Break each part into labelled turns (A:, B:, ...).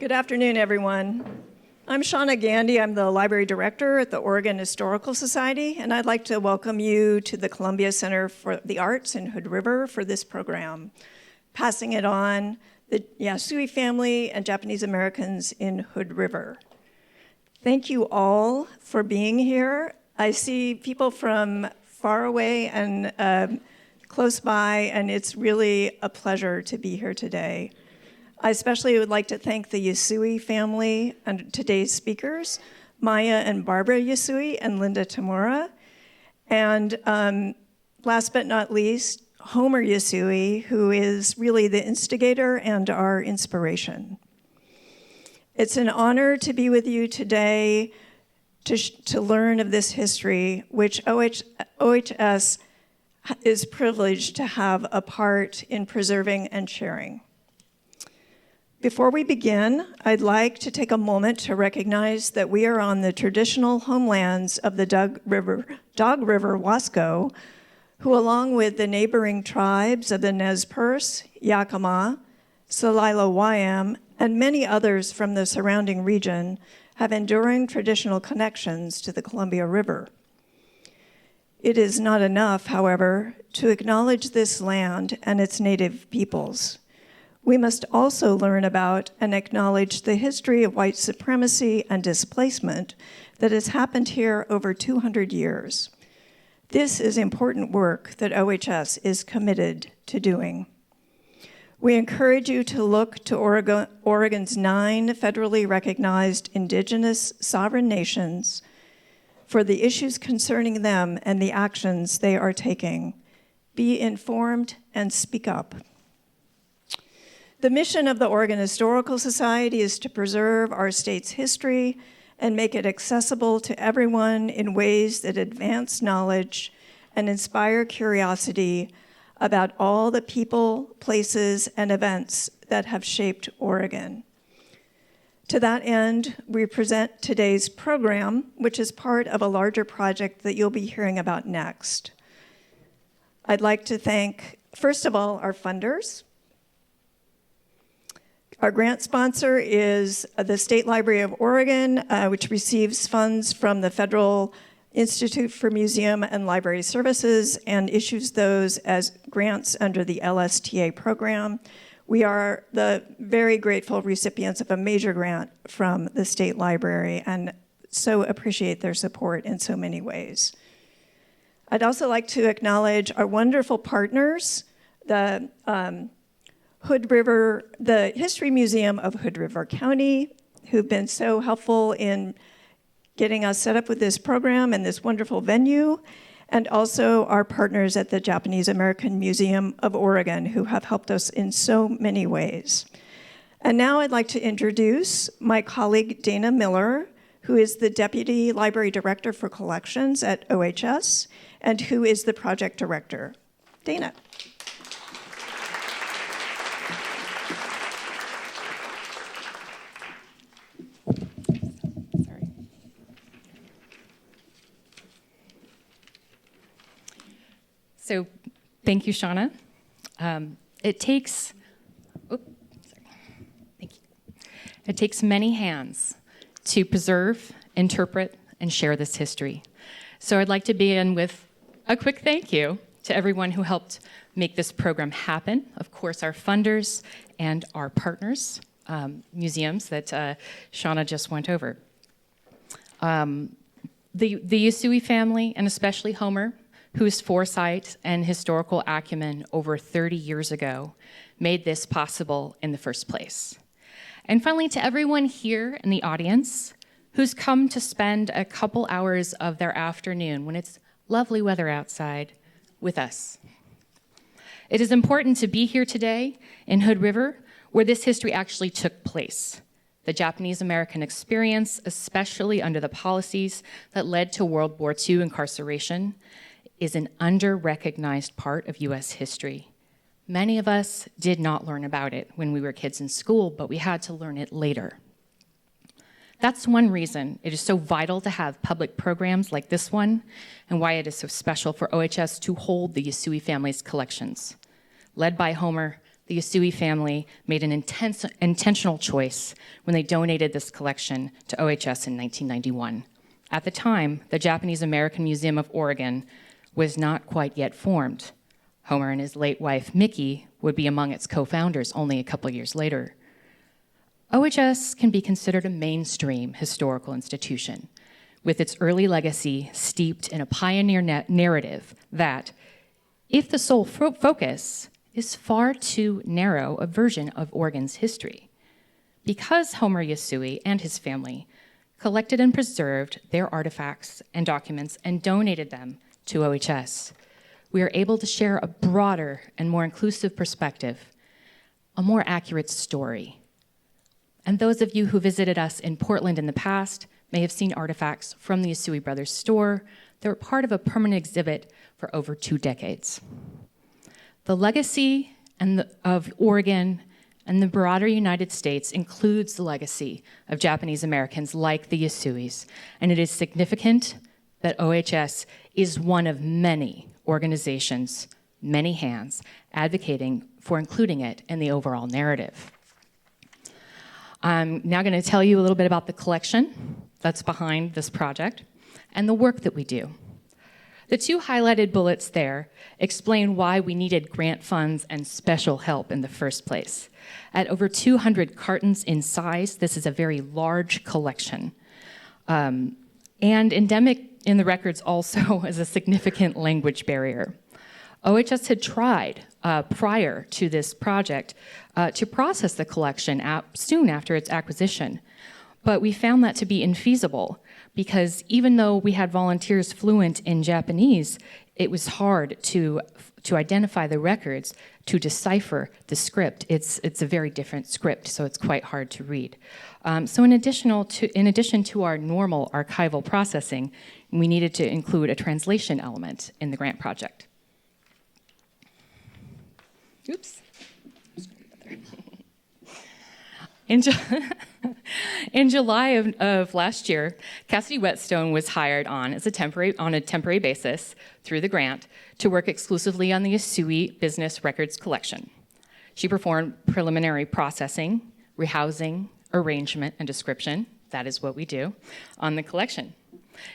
A: Good afternoon, everyone. I'm Shauna Gandy. I'm the library director at the Oregon Historical Society, and I'd like to welcome you to the Columbia Center for the Arts in Hood River for this program, Passing It On, the Yasui family and Japanese Americans in Hood River. Thank you all for being here. I see people from far away and close by, and it's really a pleasure to be here today. I especially would like to thank the Yasui family and today's speakers, Maija and Barbara Yasui and Linda Tamura. And last but not least, Homer Yasui, who is really the instigator and our inspiration. It's an honor to be with you today to learn of this history, which OHS is privileged to have a part in preserving and sharing. Before we begin, I'd like to take a moment to recognize that we are on the traditional homelands of the Dog River Wasco, who along with the neighboring tribes of the Nez Perce, Yakima, Celilo Wyam, and many others from the surrounding region have enduring traditional connections to the Columbia River. It is not enough, however, to acknowledge this land and its native peoples. We must also learn about and acknowledge the history of white supremacy and displacement that has happened here over 200 years. This is important work that OHS is committed to doing. We encourage you to look to Oregon's 9 federally recognized indigenous sovereign nations for the issues concerning them and the actions they are taking. Be informed and speak up. The mission of the Oregon Historical Society is to preserve our state's history and make it accessible to everyone in ways that advance knowledge and inspire curiosity about all the people, places, and events that have shaped Oregon. To that end, we present today's program, which is part of a larger project that you'll be hearing about next. I'd like to thank, first of all, our funders. Our grant sponsor is the State Library of Oregon, which receives funds from the Federal Institute for Museum and Library Services and issues those as grants under the LSTA program. We are the very grateful recipients of a major grant from the State Library and so appreciate their support in so many ways. I'd also like to acknowledge our wonderful partners, the History Museum of Hood River County, who've been so helpful in getting us set up with this program and this wonderful venue, and also our partners at the Japanese American Museum of Oregon, who have helped us in so many ways. And now I'd like to introduce my colleague, Dana Miller, who is the Deputy Library Director for Collections at OHS, and who is the project director. Dana.
B: So thank you, Shauna. It takes many hands to preserve, interpret, and share this history. So I'd like to begin with a quick thank you to everyone who helped make this program happen. Of course, our funders and our partners, museums that Shauna just went over. The Yasui family, and especially Homer, whose foresight and historical acumen over 30 years ago made this possible in the first place. And finally, to everyone here in the audience who's come to spend a couple hours of their afternoon, when it's lovely weather outside, with us. It is important to be here today in Hood River, where this history actually took place. The Japanese American experience, especially under the policies that led to World War II incarceration, is an under-recognized part of U.S. history. Many of us did not learn about it when we were kids in school, but we had to learn it later. That's one reason it is so vital to have public programs like this one, and why it is so special for OHS to hold the Yasui family's collections. Led by Homer, the Yasui family made an intentional choice when they donated this collection to OHS in 1991. At the time, the Japanese American Museum of Oregon was not quite yet formed. Homer and his late wife, Mickey, would be among its co-founders only a couple years later. OHS can be considered a mainstream historical institution, with its early legacy steeped in a pioneer narrative that, if the sole focus is far too narrow a version of Oregon's history, because Homer Yasui and his family collected and preserved their artifacts and documents and donated them to OHS, we are able to share a broader and more inclusive perspective, a more accurate story. And those of you who visited us in Portland in the past may have seen artifacts from the Yasui Brothers Store that were part of a permanent exhibit for over 2 decades. The legacy of Oregon and the broader United States includes the legacy of Japanese Americans like the Yasuis, and it is significant that OHS is one of many organizations, many hands, advocating for including it in the overall narrative. I'm now going to tell you a little bit about the collection that's behind this project and the work that we do. The 2 highlighted bullets there explain why we needed grant funds and special help in the first place. At over 200 cartons in size, this is a very large collection. And endemic in the records also is a significant language barrier. OHS had tried prior to this project to process the collection soon after its acquisition, but we found that to be infeasible because even though we had volunteers fluent in Japanese, it was hard to identify the records, to decipher the script. It's a very different script, so it's quite hard to read. So in addition to our normal archival processing, we needed to include a translation element in the grant project. Oops. In July of last year, Cassidy Whetstone was hired on a temporary basis through the grant to work exclusively on the Yasui Business Records collection. She performed preliminary processing, rehousing, arrangement, and description, that is what we do, on the collection.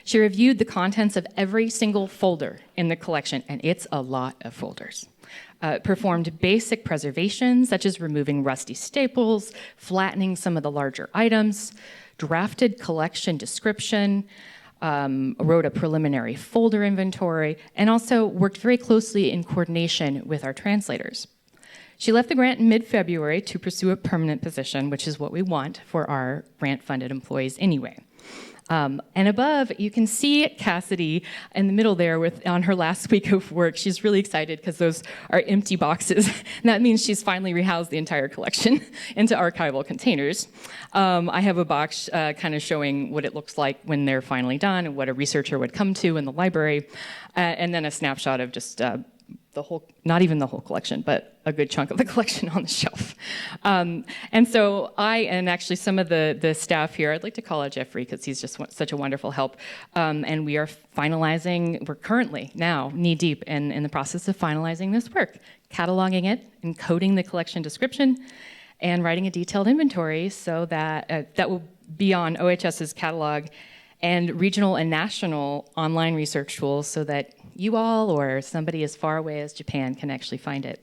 B: She reviewed the contents of every single folder in the collection, and it's a lot of folders. Performed basic preservation, such as removing rusty staples, flattening some of the larger items, drafted collection description, wrote a preliminary folder inventory, and also worked very closely in coordination with our translators. She left the grant in mid-February to pursue a permanent position, which is what we want for our grant-funded employees anyway. And above, you can see Cassidy in the middle there on her last week of work. She's really excited because those are empty boxes. And that means she's finally rehoused the entire collection into archival containers. I have a box kind of showing what it looks like when they're finally done and what a researcher would come to in the library. And then a snapshot of just not even the whole collection, but a good chunk of the collection on the shelf. And so and actually some of the staff here, I'd like to call out Jeffrey because he's just such a wonderful help. And we're currently now knee-deep in the process of finalizing this work, cataloging it, encoding the collection description, and writing a detailed inventory so that that will be on OHS's catalog and regional and national online research tools so that you all or somebody as far away as Japan can actually find it.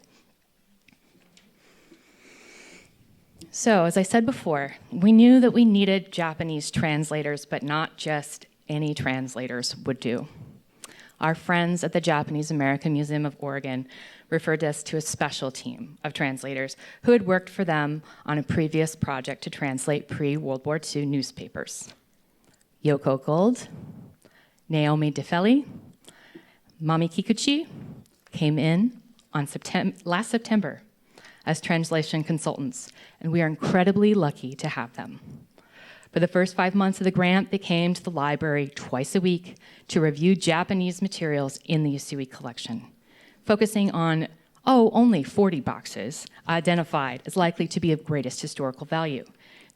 B: So, as I said before, we knew that we needed Japanese translators, but not just any translators would do. Our friends at the Japanese American Museum of Oregon referred us to a special team of translators who had worked for them on a previous project to translate pre-World War II newspapers. Yoko Gold, Naomi DeFeli, Mami Kikuchi came in on last September as translation consultants, and we are incredibly lucky to have them. For the first 5 months of the grant, they came to the library twice a week to review Japanese materials in the Yasui collection, focusing on, only 40 boxes identified as likely to be of greatest historical value.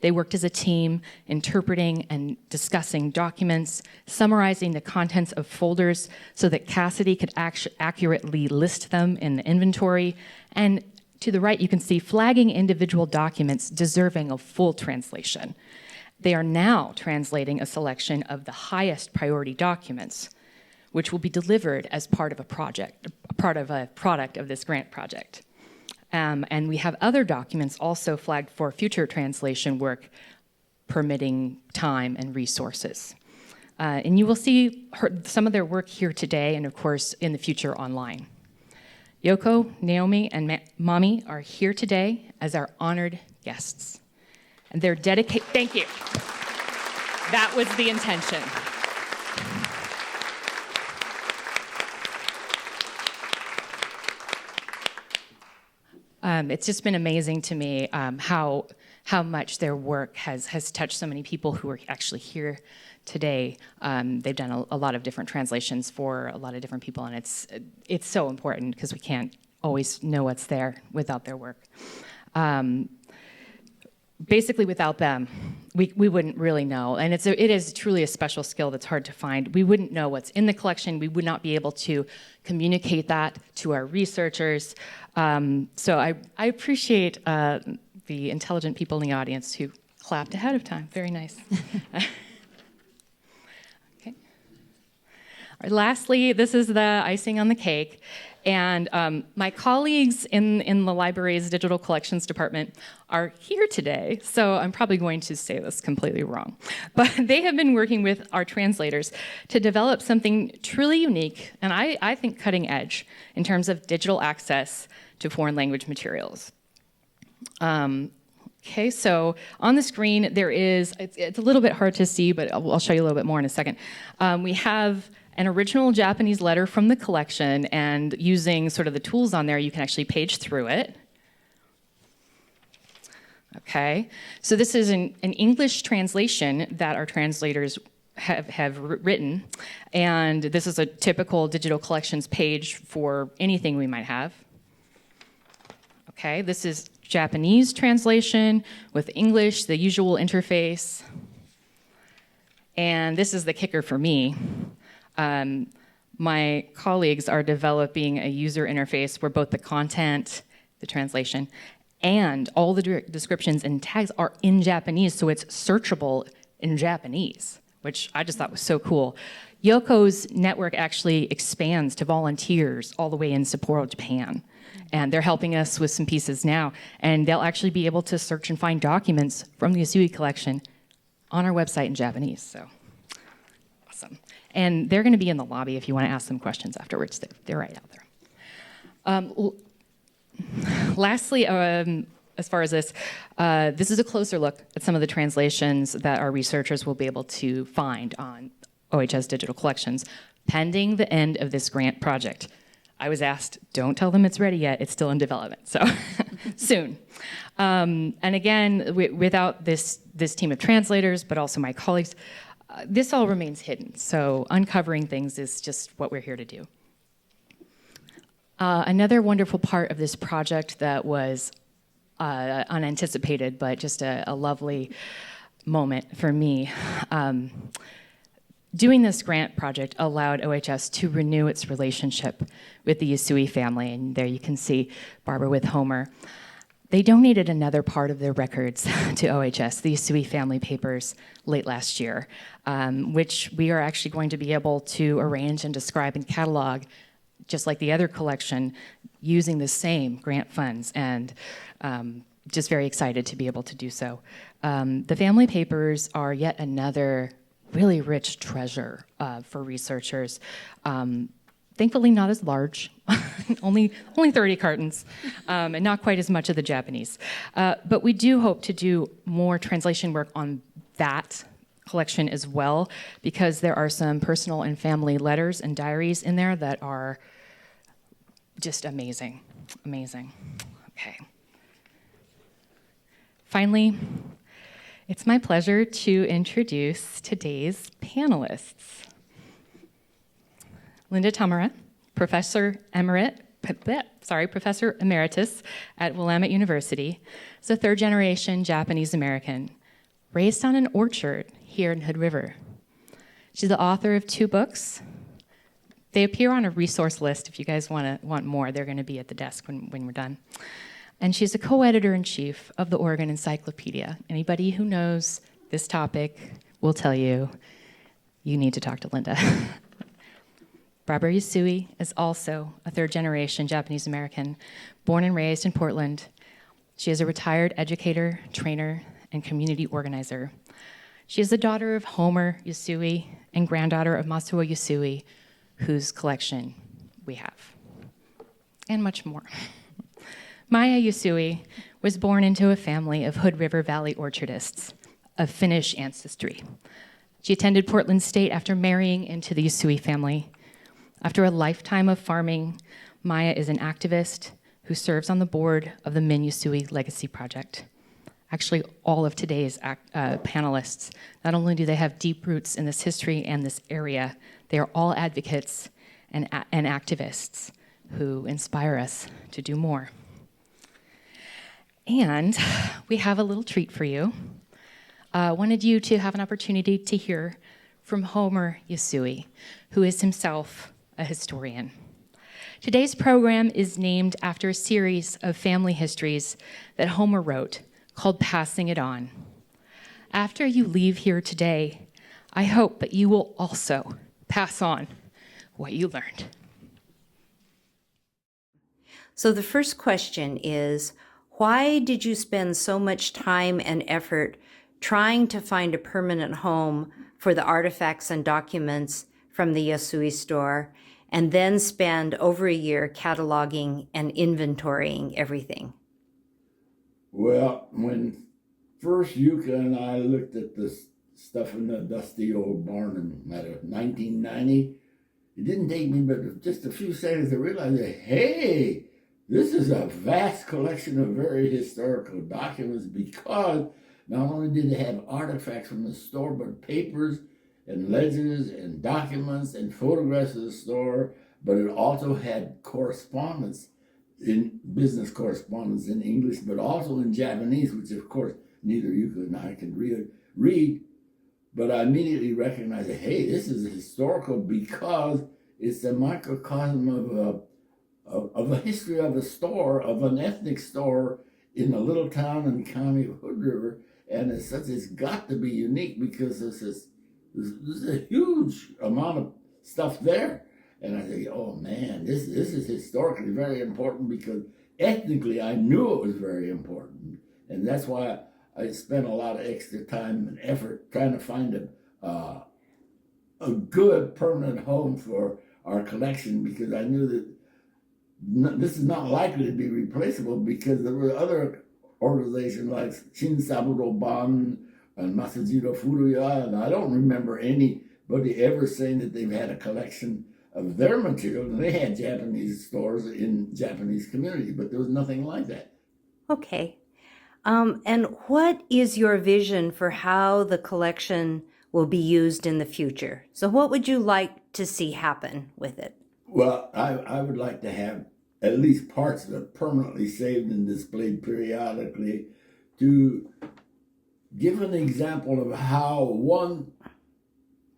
B: They worked as a team, interpreting and discussing documents, summarizing the contents of folders so that Cassidy could accurately list them in the inventory, and To the right, you can see flagging individual documents deserving of full translation. They are now translating a selection of the highest priority documents, which will be delivered as part of a product of this grant project. And we have other documents also flagged for future translation work, permitting time and resources. And you will see some of their work here today and, of course, in the future online. Yoko, Naomi, and Mami are here today as our honored guests. And they're dedicated. Thank you. That was the intention. It's just been amazing to me how much their work has touched so many people who are actually here today. They've done a lot of different translations for a lot of different people, and it's so important because we can't always know what's there without their work. Basically, without them, we wouldn't really know, and it is truly a special skill that's hard to find. We wouldn't know what's in the collection. We would not be able to communicate that to our researchers. So I appreciate the intelligent people in the audience who clapped ahead of time. Very nice. Okay. All right, lastly, this is the icing on the cake. And my colleagues in the library's digital collections department are here today, so I'm probably going to say this completely wrong. But they have been working with our translators to develop something truly unique, and I think cutting edge, in terms of digital access to foreign language materials. Okay, so on the screen there is, it's a little bit hard to see, but I'll show you a little bit more in a second. We have an original Japanese letter from the collection, and using sort of the tools on there, you can actually page through it. Okay, so this is an English translation that our translators have written, and this is a typical digital collections page for anything we might have. Okay, this is Japanese translation with English, the usual interface. And this is the kicker for me. My colleagues are developing a user interface where both the content, the translation, and all the descriptions and tags are in Japanese, so it's searchable in Japanese, which I just thought was so cool. Yoko's network actually expands to volunteers all the way in Sapporo, Japan. And they're helping us with some pieces now. And they'll actually be able to search and find documents from the Yasui collection on our website in Japanese. So, awesome. And they're going to be in the lobby if you want to ask them questions afterwards. They're right out there. Lastly, as far as this is a closer look at some of the translations that our researchers will be able to find on OHS digital collections, pending the end of this grant project. I was asked, don't tell them it's ready yet, it's still in development, so soon. And again, without this team of translators, but also my colleagues, this all remains hidden, so uncovering things is just what we're here to do. Another wonderful part of this project that was unanticipated, but just a lovely moment for me. Doing this grant project allowed OHS to renew its relationship with the Yasui family, and there you can see Barbara with Homer. They donated another part of their records to OHS, the Yasui family papers, late last year, which we are actually going to be able to arrange and describe and catalog, just like the other collection, using the same grant funds, and just very excited to be able to do so. The family papers are yet another really rich treasure for researchers. Thankfully not as large, only 30 cartons, and not quite as much of the Japanese. But we do hope to do more translation work on that collection as well, because there are some personal and family letters and diaries in there that are just amazing, amazing. Okay. Finally, it's my pleasure to introduce today's panelists. Linda Tamura, Professor Emeritus at Willamette University, is a third-generation Japanese American, raised on an orchard here in Hood River. She's the author of 2 books. They appear on a resource list if you guys want more. They're going to be at the desk when we're done. and she's a co-editor-in-chief of the Oregon Encyclopedia. Anybody who knows this topic will tell you, you need to talk to Linda. Barbara Yasui is also a third-generation Japanese American, born and raised in Portland. She is a retired educator, trainer, and community organizer. She is the daughter of Homer Yasui and granddaughter of Masuo Yasui, whose collection we have, and much more. Maija Yasui was born into a family of Hood River Valley orchardists of Finnish ancestry. She attended Portland State after marrying into the Yasui family. After a lifetime of farming, Maija is an activist who serves on the board of the Min Yasui Legacy Project. Actually, all of today's panelists, not only do they have deep roots in this history and this area, they are all advocates and activists who inspire us to do more. And we have a little treat for you. Wanted you to have an opportunity to hear from Homer Yasui, who is himself a historian. Today's program is named after a series of family histories that Homer wrote called Passing It On. After you leave here today, I hope that you will also pass on what you learned.
C: So the first question is, why did you spend so much time and effort trying to find a permanent home for the artifacts and documents from the Yasui store, and then spend over a year cataloging and inventorying everything?
D: Well, when first Yuka and I looked at this stuff in the dusty old barn in 1990, it didn't take me but just a few seconds to realize that, hey, this is a vast collection of very historical documents, because not only did they have artifacts from the store, but papers and ledgers and documents and photographs of the store, but it also had correspondence, in business correspondence in English, but also in Japanese, which of course neither Yuka and I can read. But I immediately recognized that, hey, this is historical because it's a microcosm of a history of a store, of an ethnic store in a little town in the county of Hood River. And as such, it's got to be unique because there's a huge amount of stuff there. And I think, oh man, this is historically very important, because ethnically I knew it was very important. And that's why I spent a lot of extra time and effort trying to find a good permanent home for our collection, because I knew that this is not likely to be replaceable, because there were other organizations like Shin Saburo Ban and Masajiro Furuya, and I don't remember anybody ever saying that they've had a collection of their material. And they had Japanese stores in Japanese community, but there was nothing like that.
C: Okay. And what is your vision for how the collection will be used in the future? So what would you like to see happen with it?
D: Well, I would like to have at least parts of it permanently saved and displayed periodically, to give an example of how one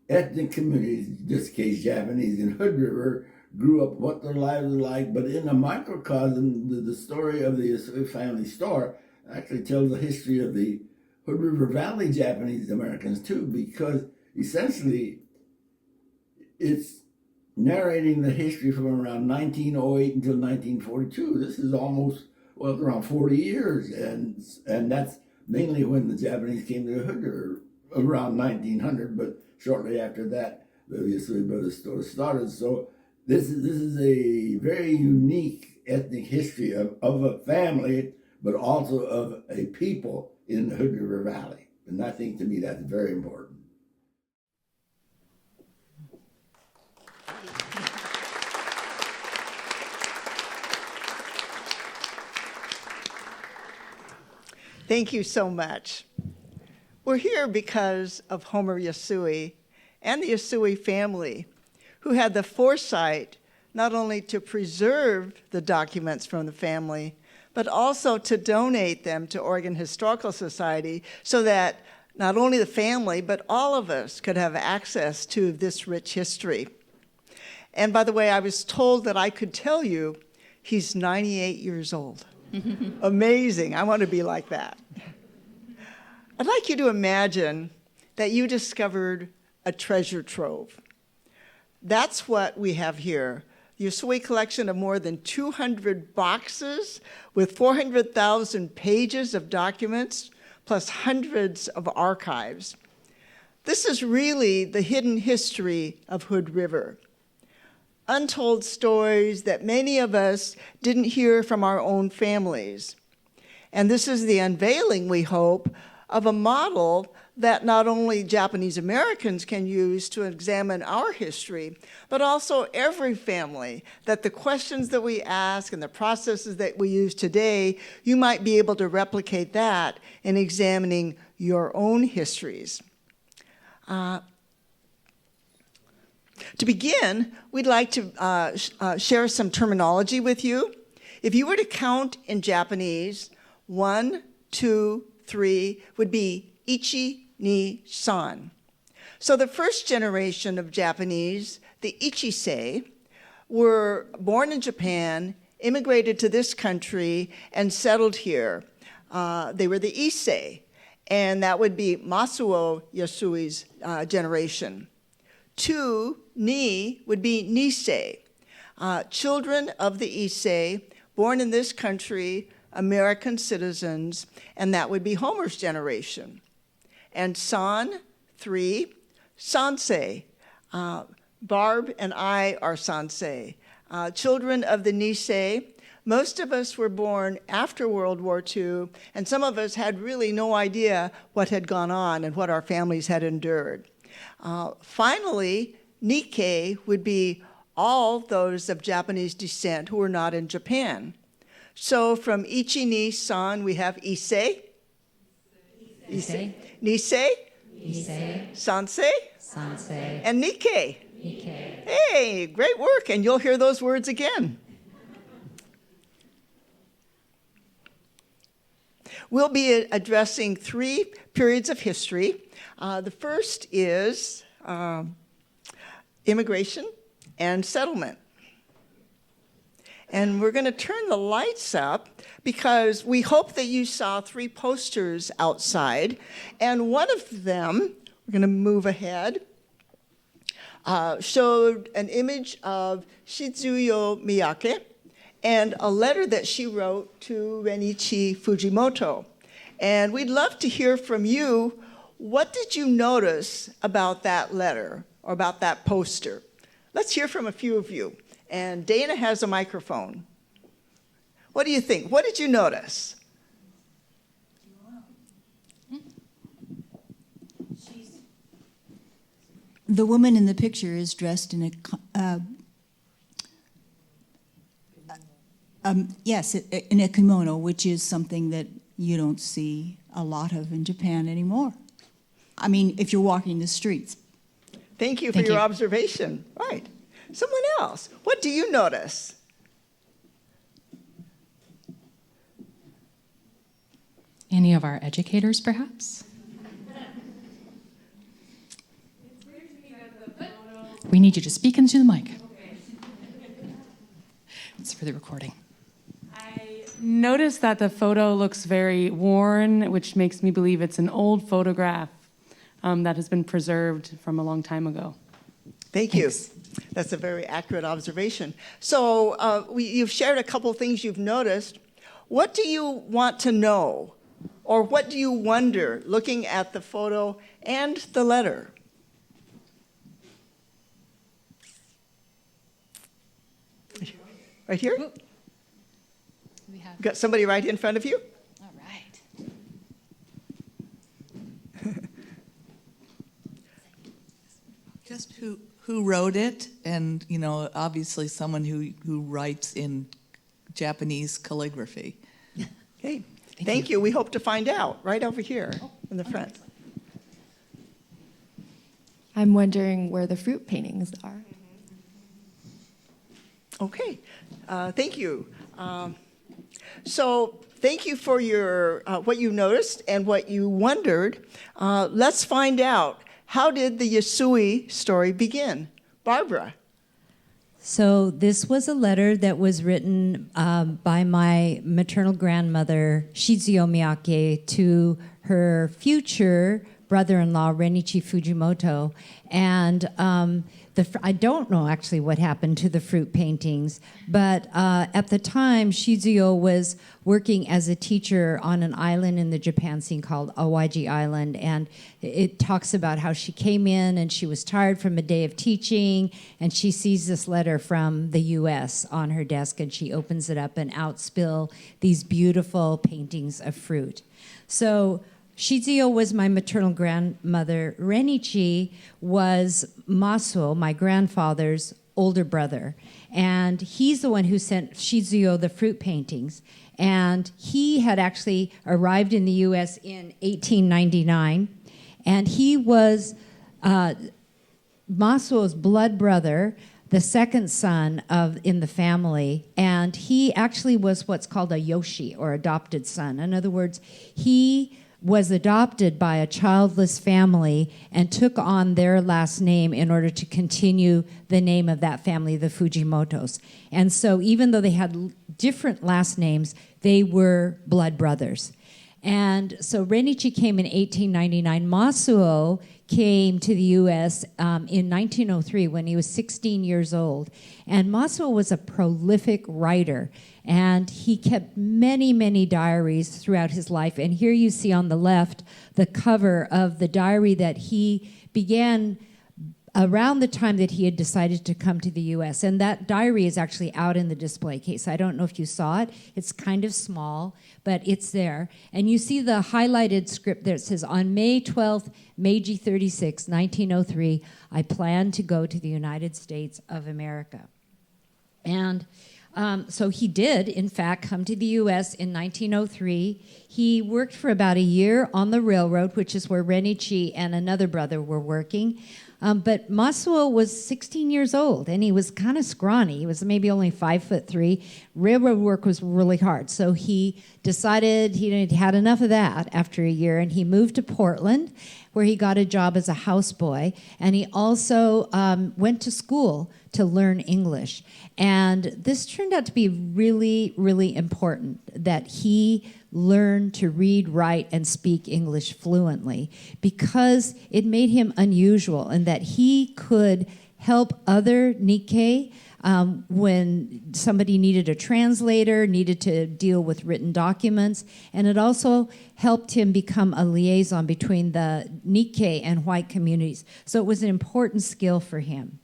D: ethnic community, in this case Japanese in Hood River, grew up, what their lives were like. But in a microcosm, the story of the Yasui family store actually tells the history of the Hood River Valley Japanese Americans too, because essentially it's narrating the history from around 1908 until 1942. This is almost, well, around 40 years. And that's mainly when the Japanese came to the Hood River, around 1900, but shortly after that, the Yasui Brothers Store started. So this is a very unique ethnic history of a family, but also of a people in the Hood River Valley. And I think, to me, that's very important.
E: Thank you so much. We're here because of Homer Yasui and the Yasui family, who had the foresight not only to preserve the documents from the family, but also to donate them to Oregon Historical Society, so that not only the family, but all of us could have access to this rich history. And by the way, I was told that I could tell you he's 98 years old. Amazing. I want to be like that. I'd like you to imagine that you discovered a treasure trove. That's what we have here. The Yasui collection of more than 200 boxes with 400,000 pages of documents, plus hundreds of archives. This is really the hidden history of Hood River. Untold stories that many of us didn't hear from our own families. And this is the unveiling, we hope, of a model that not only Japanese Americans can use to examine our history, but also every family, that the questions that we ask and the processes that we use today, you might be able to replicate that in examining your own histories. To begin, we'd like to share some terminology with you. If you were to count in Japanese, 1, 2, 3 would be ichi ni san. So the first generation of Japanese, the Ichisei, were born in Japan, immigrated to this country, and settled here. They were the Issei, and that would be Masuo Yasui's generation. 2, ni, would be Nisei, children of the Issei, born in this country, American citizens, and that would be Homer's generation. And san, 3, sansei. Barb and I are sansei. Children of the Nisei. Most of us were born after World War II, and some of us had really no idea what had gone on and what our families had endured. Finally, Nikkei would be all those of Japanese descent who were not in Japan. So from Ichi ni san, we have Issei,
B: Issei,
E: Nisei,
B: Issei,
E: Sansei,
B: Sansei,
E: and Nikkei.
B: Nikkei.
E: Hey, great work, and you'll hear those words again. We'll be addressing 3 periods of history. The first is immigration and settlement. And we're going to turn the lights up because we hope that you saw 3 posters outside. And one of them, we're going to move ahead, showed an image of Shizuyo Miyake and a letter that she wrote to Renichi Fujimoto. And we'd love to hear from you. What did you notice about that letter or about that poster? Let's hear from a few of you. And Dana has a microphone. What do you think? What did you notice?
F: The woman in the picture is dressed in in a kimono, which is something that you don't see a lot of in Japan anymore. I mean, if you're walking the streets.
E: Thank you for your observation. Right. Someone else. What do you notice?
B: Any of our educators, perhaps? We need you to speak into the mic. It's for the recording.
G: I noticed that the photo looks very worn, which makes me believe it's an old photograph that has been preserved from a long time ago.
E: Thank you. That's a very accurate observation. So you've shared a couple things you've noticed. What do you want to know? Or what do you wonder looking at the photo and the letter? Right here?
B: We have.
E: Got somebody right in front of you?
B: All right.
H: Just who wrote it, and obviously someone who writes in Japanese calligraphy.
E: Okay, thank you. We hope to find out right over here in the front.
I: I'm wondering where the fruit paintings are.
E: Okay, thank you. So thank you for your what you noticed and what you wondered. Let's find out. How did the Yasui story begin? Barbara.
C: So this was a letter that was written by my maternal grandmother, Shizuo Miyake, to her future brother-in-law, Renichi Fujimoto. And I don't know actually what happened to the fruit paintings, but at the time, Shizuo was working as a teacher on an island in the Japan scene called Awaji Island, and it talks about how she came in and she was tired from a day of teaching, and she sees this letter from the U.S. on her desk, and she opens it up, and out spill these beautiful paintings of fruit. So Shizuo was my maternal grandmother. Renichi was Masuo, my grandfather's older brother. And he's the one who sent Shizuo the fruit paintings. And he had actually arrived in the U.S. in 1899. And he was Masuo's blood brother, the second son in the family. And he actually was what's called a yoshi, or adopted son. In other words, he was adopted by a childless family and took on their last name in order to continue the name of that family, the Fujimotos. And so even though they had different last names, they were blood brothers. And so Renichi came in 1899. Masuo came to the U.S. In 1903 when he was 16 years old. And Masuo was a prolific writer. And he kept many, many diaries throughout his life. And here you see on the left the cover of the diary that he began around the time that he had decided to come to the U.S. And that diary is actually out in the display case. I don't know if you saw it. It's kind of small, but it's there. And you see the highlighted script there. It says, on May 12th, Meiji 36, 1903, I plan to go to the United States of America. And so he did, in fact, come to the U.S. in 1903. He worked for about a year on the railroad, which is where Renichi and another brother were working. But Masuo was 16 years old, and he was kind of scrawny. He was maybe only 5'3". Railroad work was really hard. So he decided he had enough of that after a year, and he moved to Portland, where he got a job as a houseboy. And he also went to school to learn English. And this turned out to be really, really important, that he learn to read, write, and speak English fluently, because it made him unusual in that he could help other Nikkei when somebody needed a translator, needed to deal with written documents, and it also helped him become a liaison between the Nikkei and white communities. So it was an important skill for him.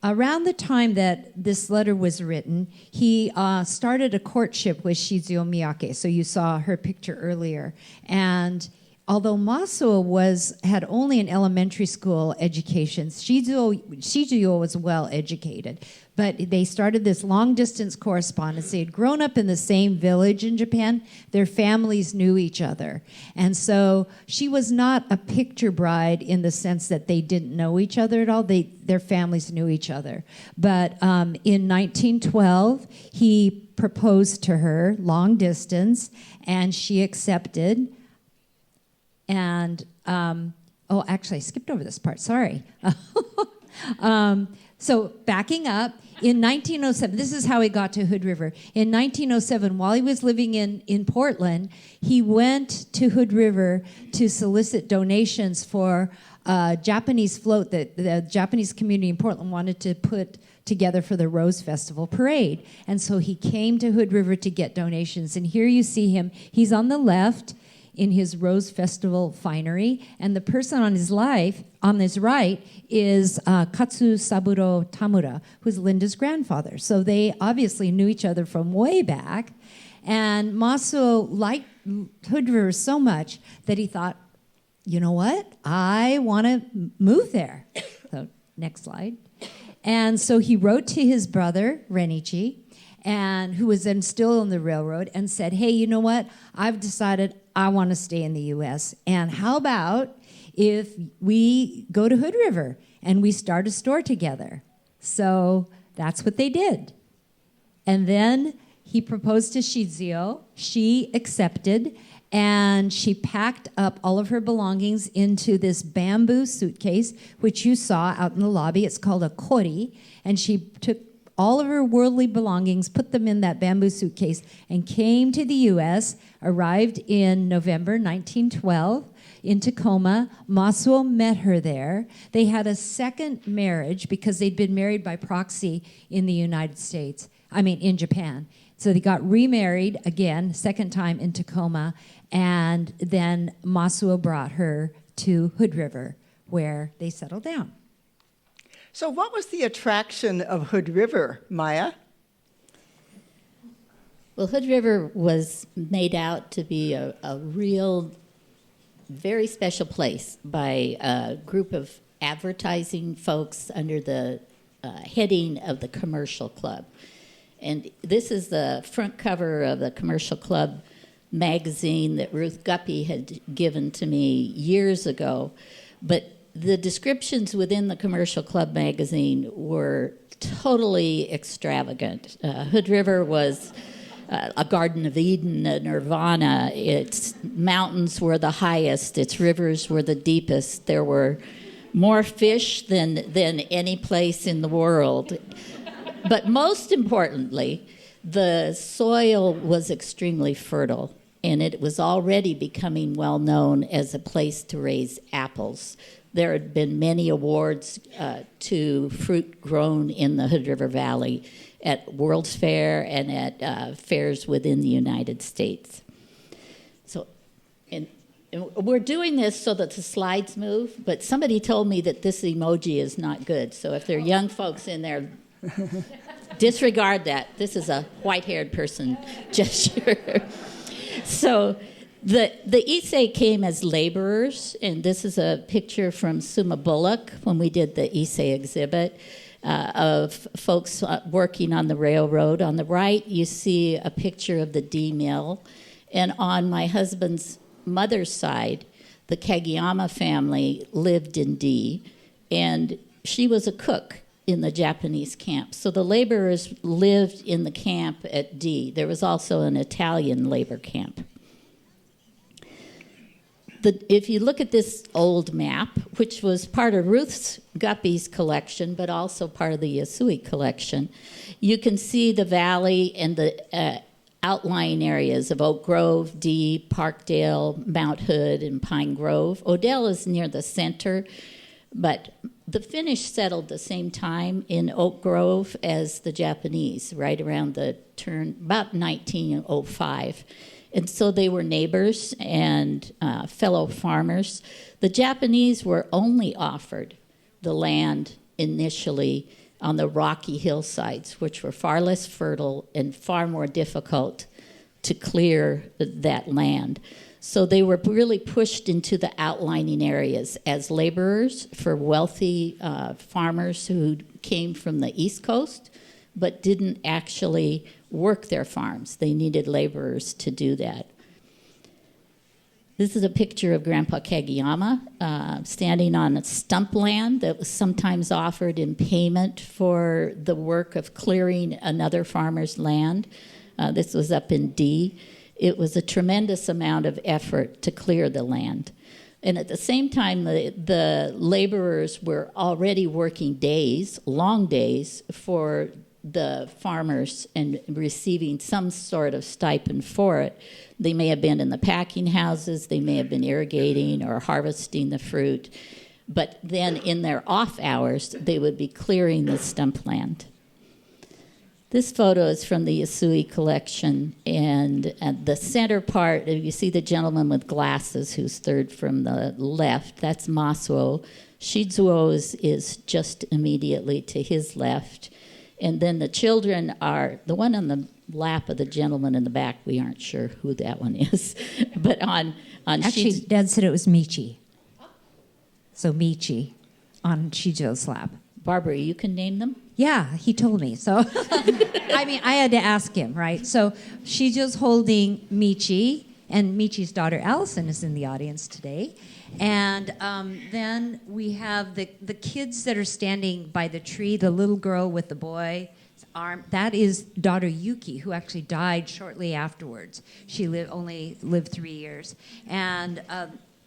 C: Around the time that this letter was written, he started a courtship with Shizuo Miyake. So you saw her picture earlier. And although Masuo had only an elementary school education, Shizuo was well educated. But they started this long-distance correspondence. They had grown up in the same village in Japan. Their families knew each other. And so she was not a picture bride in the sense that they didn't know each other at all. Their families knew each other. But in 1912, he proposed to her long distance, and she accepted. And, actually, I skipped over this part. Sorry. So backing up, in 1907, this is how he got to Hood River. In 1907, while he was living in Portland, he went to Hood River to solicit donations for a Japanese float that the Japanese community in Portland wanted to put together for the Rose Festival parade. And so he came to Hood River to get donations. And here you see him. He's on the left in his Rose Festival finery, and the person on his right is Katsu Saburo Tamura, who's Linda's grandfather. So they obviously knew each other from way back, and Masuo liked Hood River so much that he thought, you know what, I want to move there. So next slide. And so he wrote to his brother, Renichi, and who was then still on the railroad, and said, hey, you know what, I've decided I want to stay in the U.S. And how about if we go to Hood River and we start a store together? So that's what they did. And then he proposed to Shizuo. She accepted,
J: And she packed up all of her belongings into this bamboo suitcase, which you saw out in the lobby. It's called a kori. And she took all of her worldly belongings, put them in that bamboo suitcase, and came to the U.S., arrived in November 1912 in Tacoma. Masuo met her there. They had a second marriage because they'd been married by proxy in the United States, in Japan. So they got remarried again, second time in Tacoma, and then Masuo brought her to Hood River, where they settled down.
E: So what was the attraction of Hood River, Maija?
K: Well, Hood River was made out to be a real, very special place by a group of advertising folks under the heading of the Commercial Club. And this is the front cover of the Commercial Club magazine that Ruth Guppy had given to me years ago. But the descriptions within the Commercial Club magazine were totally extravagant. Hood River was a Garden of Eden, a nirvana. Its mountains were the highest. Its rivers were the deepest. There were more fish than any place in the world. But most importantly, the soil was extremely fertile, and it was already becoming well known as a place to raise apples. There had been many awards to fruit grown in the Hood River Valley at World's Fair and at fairs within the United States. So, and we're doing this so that the slides move, but somebody told me that this emoji is not good. So if there are young folks in there, disregard that. This is a white-haired person gesture. So the Issei came as laborers, and this is a picture from Suma Bullock when we did the Issei exhibit of folks working on the railroad. On the right, you see a picture of the D mill, and on my husband's mother's side, the Kageyama family lived in D, and she was a cook in the Japanese camp. So the laborers lived in the camp at D. There was also an Italian labor camp. If you look at this old map, which was part of Ruth Guppy's collection, but also part of the Yasui collection, you can see the valley and the outlying areas of Oak Grove, D, Parkdale, Mount Hood, and Pine Grove. Odell is near the center, but the Finnish settled the same time in Oak Grove as the Japanese, right around the turn, about 1905. And so they were neighbors and fellow farmers. The Japanese were only offered the land initially on the rocky hillsides, which were far less fertile and far more difficult to clear that land. So they were really pushed into the outlying areas as laborers for wealthy farmers who came from the East Coast but didn't actually work their farms. They needed laborers to do that. This is a picture of Grandpa Kageyama standing on a stump land that was sometimes offered in payment for the work of clearing another farmer's land. This was up in D. It was a tremendous amount of effort to clear the land. And at the same time, the laborers were already working days, long days, for the farmers and receiving some sort of stipend for it. They may have been in the packing houses, they may have been irrigating or harvesting the fruit, but then in their off hours, they would be clearing the stump land. This photo is from the Yasui collection, and at the center part, you see the gentleman with glasses who's third from the left. That's Masuo. Shizuo is just immediately to his left. And then the children are, the one on the lap of the gentleman in the back, we aren't sure who that one is. But on
J: Actually, Dad said it was Michi. So Michi on Shijo's lap.
K: Barbara, you can name them?
J: Yeah, he told me. So, I had to ask him, right? So Shijo's holding Michi, and Michi's daughter Allison is in the audience today. And then we have the kids that are standing by the tree, the little girl with the boy, arm, that is daughter Yuki, who actually died shortly afterwards. She only lived 3 years. And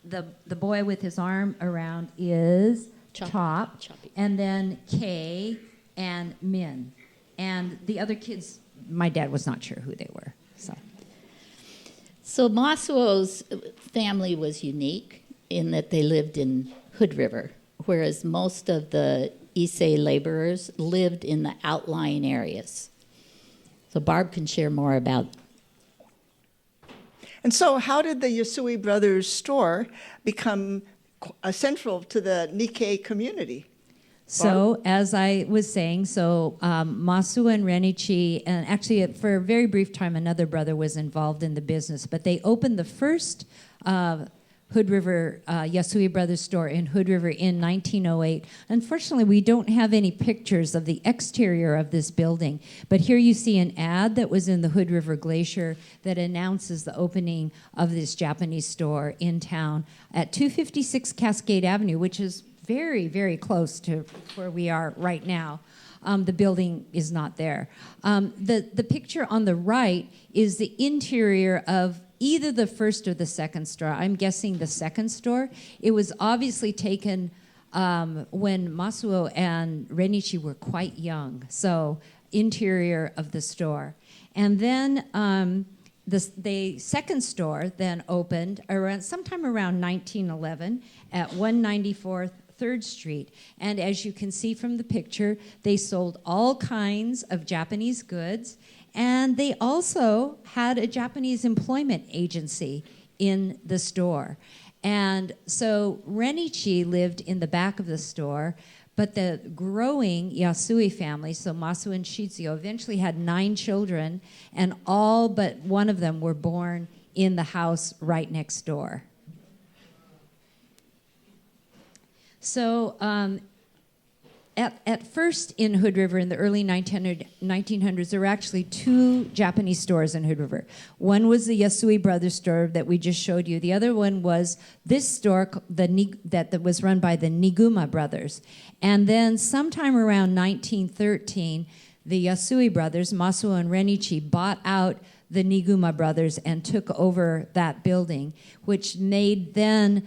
J: the boy with his arm around is Chop, and then Kei and Min. And the other kids, my dad was not sure who they were.
K: So Masuo's family was unique in that they lived in Hood River, whereas most of the Issei laborers lived in the outlying areas. So Barb can share more about.
E: And so how did the Yasui Brothers Store become central to the Nikkei community?
J: So, as I was saying, Masuo and Renichi, and actually for a very brief time, another brother was involved in the business, but they opened the first Hood River Yasui Brothers Store in Hood River in 1908. Unfortunately, we don't have any pictures of the exterior of this building, but here you see an ad that was in the Hood River Glacier that announces the opening of this Japanese store in town at 256 Cascade Avenue, which is very, very close to where we are right now. The building is not there. The picture on the right is the interior of either the first or the second store. I'm guessing the second store. It was obviously taken when Masuo and Renichi were quite young. So interior of the store. And then the second store then opened sometime around 1911 at 194th 3rd Street. And as you can see from the picture, they sold all kinds of Japanese goods, and they also had a Japanese employment agency in the store. And so Renichi lived in the back of the store, but the growing Yasui family, so Masu and Shizuo, eventually had 9 children, and all but one of them were born in the house right next door. So at first in Hood River in the early 1900s, there were actually 2 Japanese stores in Hood River. One was the Yasui Brothers Store that we just showed you. The other one was this store that was run by the Niguma brothers. And then sometime around 1913, the Yasui brothers, Masuo and Renichi, bought out the Niguma brothers and took over that building, which made then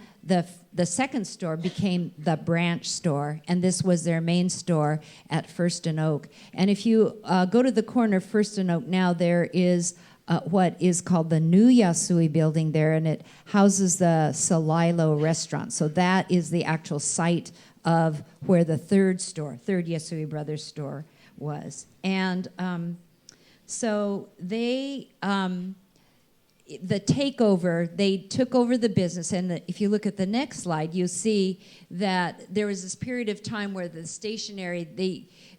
J: the second store became the branch store, and this was their main store at First and Oak. And if you go to the corner of First and Oak now, there is what is called the new Yasui building there, and it houses the Salilo restaurant. So that is the actual site of where the third Yasui Brothers store was. And so they... the takeover, they took over the business, and if you look at the next slide, you'll see that there was this period of time where the stationery,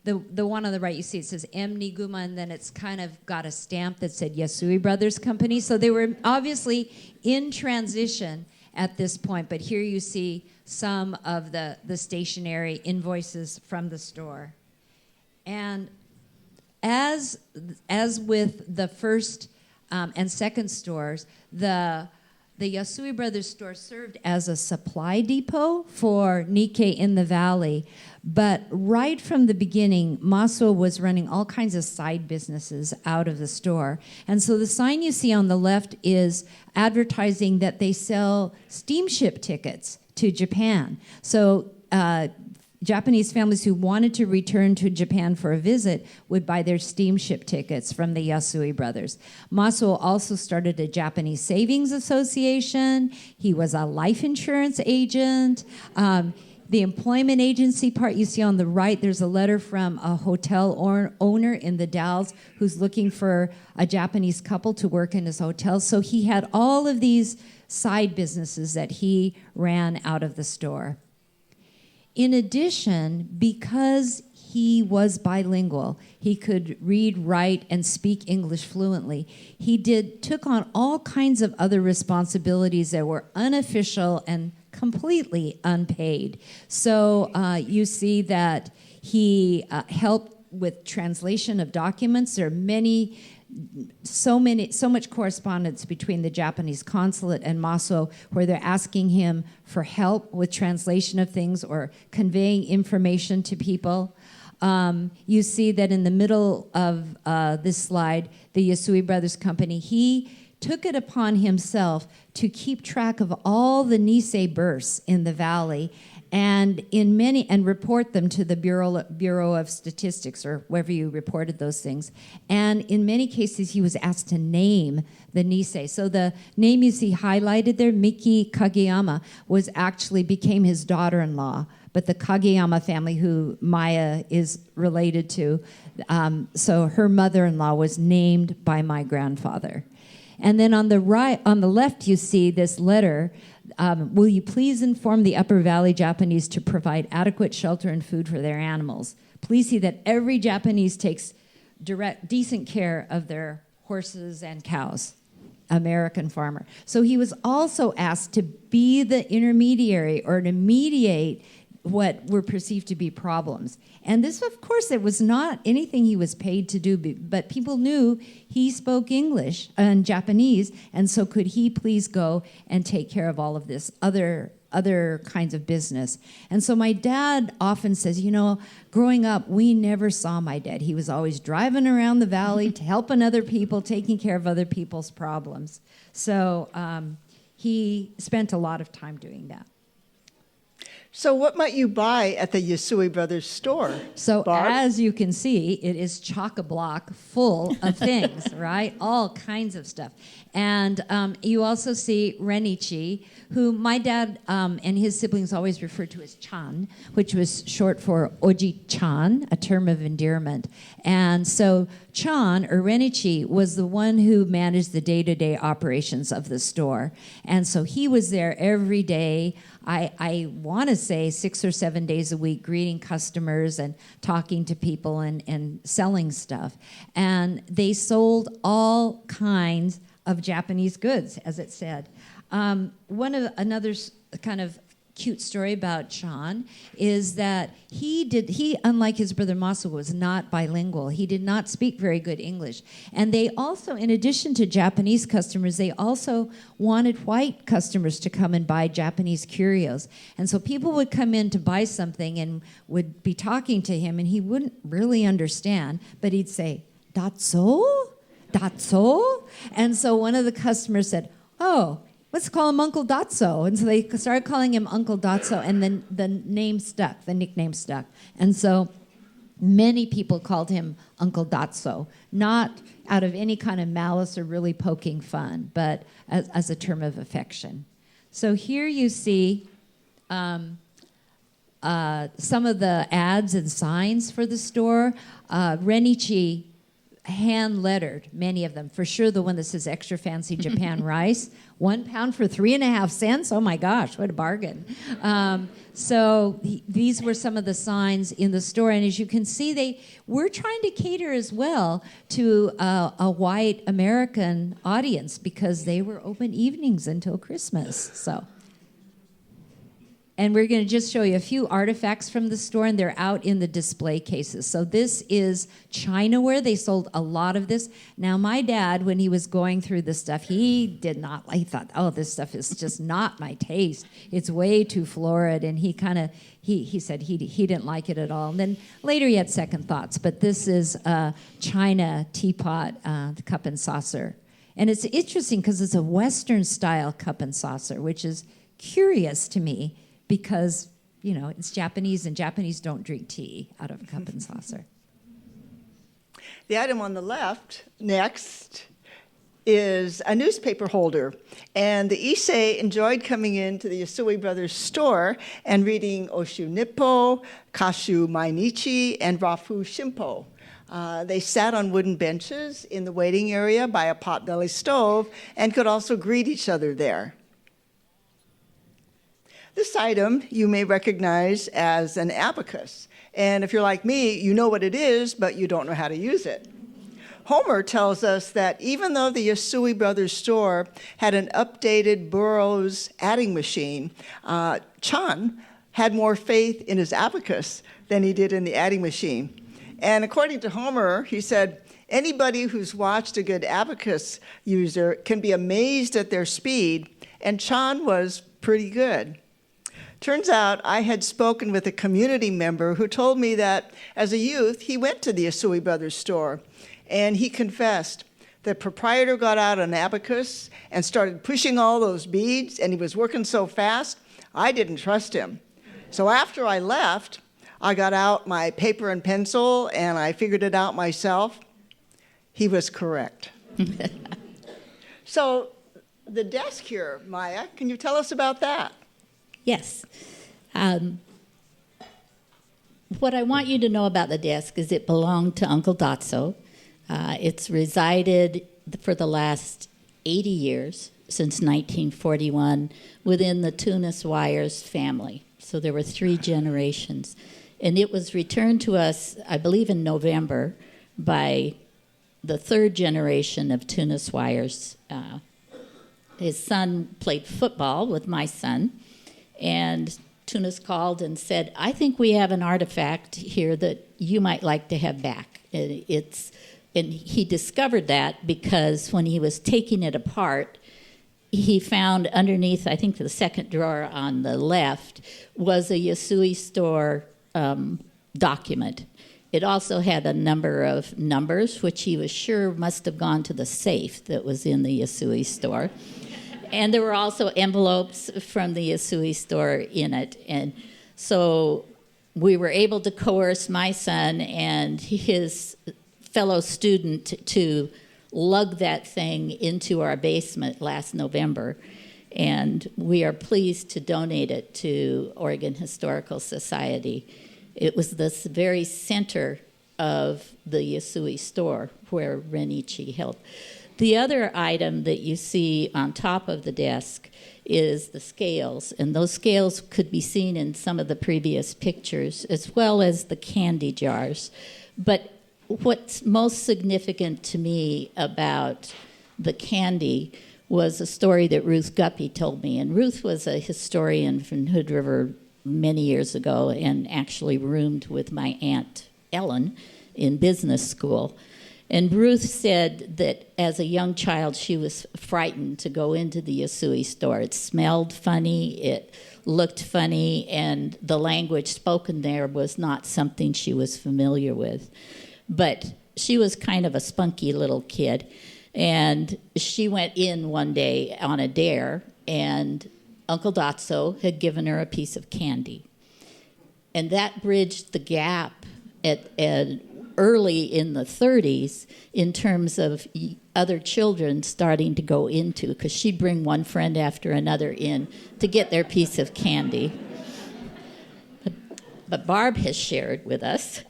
J: the one on the right, you see it says M. Niguma, and then it's kind of got a stamp that said Yasui Brothers Company. So they were obviously in transition at this point, but here you see some of the stationery invoices from the store. And as with the first and second stores, the Yasui Brothers store served as a supply depot for Nikkei in the valley. But right from the beginning, Masuo was running all kinds of side businesses out of the store. And so the sign you see on the left is advertising that they sell steamship tickets to Japan. So Japanese families who wanted to return to Japan for a visit would buy their steamship tickets from the Yasui brothers. Masuo also started a Japanese Savings Association. He was a life insurance agent. The employment agency part you see on the right, there's a letter from a hotel owner in the Dalles who's looking for a Japanese couple to work in his hotel. So he had all of these side businesses that he ran out of the store. In addition, because he was bilingual, he could read, write, and speak English fluently, he took on all kinds of other responsibilities that were unofficial and completely unpaid. So you see that he helped with translation of documents. There are so much correspondence between the Japanese consulate and Masuo where they're asking him for help with translation of things or conveying information to people. You see that in the middle of this slide, the Yasui Brothers Company, he took it upon himself to keep track of all the Nisei births in the valley and report them to the Bureau of Statistics, or wherever you reported those things. And in many cases, he was asked to name the Nisei. So the name you see highlighted there, Miki Kageyama, became his daughter-in-law. But the Kageyama family, who Maija is related to, so her mother-in-law was named by my grandfather. And then on the left, you see this letter. Will you please inform the Upper Valley Japanese to provide adequate shelter and food for their animals? Please see that every Japanese takes decent care of their horses and cows. American farmer. So he was also asked to be the intermediary or to mediate what were perceived to be problems. And this, of course, it was not anything he was paid to do, but people knew he spoke English and Japanese, and so could he please go and take care of all of this other kinds of business. And so my dad often says, growing up, we never saw my dad. He was always driving around the valley, helping other people, taking care of other people's problems. So he spent a lot of time doing that.
E: So what might you buy at the Yasui Brothers store?
J: So
E: Barb?
J: as you can see, it is chock-a-block full of things, right? All kinds of stuff. And you also see Renichi, who my dad and his siblings always referred to as Chan, which was short for Oji-chan, a term of endearment. And so Chan, or Renichi, was the one who managed the day-to-day operations of the store. And so he was there every day. I want to say 6 or 7 days a week, greeting customers and talking to people and selling stuff. And they sold all kinds of Japanese goods, as it said. Another kind of cute story about Chan is that he, unlike his brother Masu, was not bilingual. He did not speak very good English. And they also, in addition to Japanese customers, they also wanted white customers to come and buy Japanese curios. And so people would come in to buy something and would be talking to him, and he wouldn't really understand, but he'd say, "Datso? Datso?" And so one of the customers said, "Oh, let's call him Uncle Datso." And so they started calling him Uncle Datso, and then the name stuck, the nickname stuck. And so many people called him Uncle Datso, not out of any kind of malice or really poking fun, but as a term of affection. So here you see some of the ads and signs for the store. Renichi hand-lettered many of them. For sure, the one that says extra fancy Japan rice, 1 pound for 3.5 cents. Oh my gosh, what a bargain. These were some of the signs in the store. And as you can see, they were trying to cater as well to a white American audience because they were open evenings until Christmas. And we're going to just show you a few artifacts from the store, and they're out in the display cases. So this is Chinaware. They sold a lot of this. Now, my dad, when he was going through this stuff, he thought, oh, this stuff is just not my taste. It's way too florid. And he said he didn't like it at all. And then later he had second thoughts. But this is a China teapot, the cup and saucer. And it's interesting because it's a Western-style cup and saucer, which is curious to me, because, it's Japanese, and Japanese don't drink tea out of a cup and saucer.
E: The item on the left next is a newspaper holder. And the Issei enjoyed coming into the Yasui Brothers store and reading Oshu Nippo, Kashu Mainichi, and Rafu Shimpo. They sat on wooden benches in the waiting area by a potbelly stove and could also greet each other there. This item you may recognize as an abacus. And if you're like me, you know what it is, but you don't know how to use it. Homer tells us that even though the Yasui Brothers store had an updated Burroughs adding machine, Chan had more faith in his abacus than he did in the adding machine. And according to Homer, he said, anybody who's watched a good abacus user can be amazed at their speed, and Chan was pretty good. Turns out I had spoken with a community member who told me that as a youth, he went to the Yasui Brothers Store, and he confessed. The proprietor got out an abacus and started pushing all those beads, and he was working so fast, I didn't trust him. So after I left, I got out my paper and pencil, and I figured it out myself. He was correct. So the desk here, Maija, can you tell us about that?
K: Yes. What I want you to know about the desk is it belonged to Uncle Dotso. It's resided for the last 80 years, since 1941, within the Tunis Wires family. So there were 3 generations. And it was returned to us, I believe in November, by the 3rd generation of Tunis Wires. His son played football with my son, and Tunis called and said, I think we have an artifact here that you might like to have back. And he discovered that because when he was taking it apart, he found underneath, I think the second drawer on the left, was a Yasui Store document. It also had a number of numbers, which he was sure must have gone to the safe that was in the Yasui Store. And there were also envelopes from the Yasui Store in it. And so we were able to coerce my son and his fellow student to lug that thing into our basement last November. And we are pleased to donate it to Oregon Historical Society. It was this very center of the Yasui Store where Renichi held. The other item that you see on top of the desk is the scales, and those scales could be seen in some of the previous pictures, as well as the candy jars. But what's most significant to me about the candy was a story that Ruth Guppy told me. And Ruth was a historian from Hood River many years ago and actually roomed with my Aunt Ellen in business school. And Ruth said that as a young child, she was frightened to go into the Yasui Store. It smelled funny, it looked funny, and the language spoken there was not something she was familiar with. But she was kind of a spunky little kid, and she went in one day on a dare, and Uncle Dotso had given her a piece of candy. And that bridged the gap at early in the 30s in terms of other children starting to go into, because she'd bring one friend after another in to get their piece of candy. But Barb has shared with us.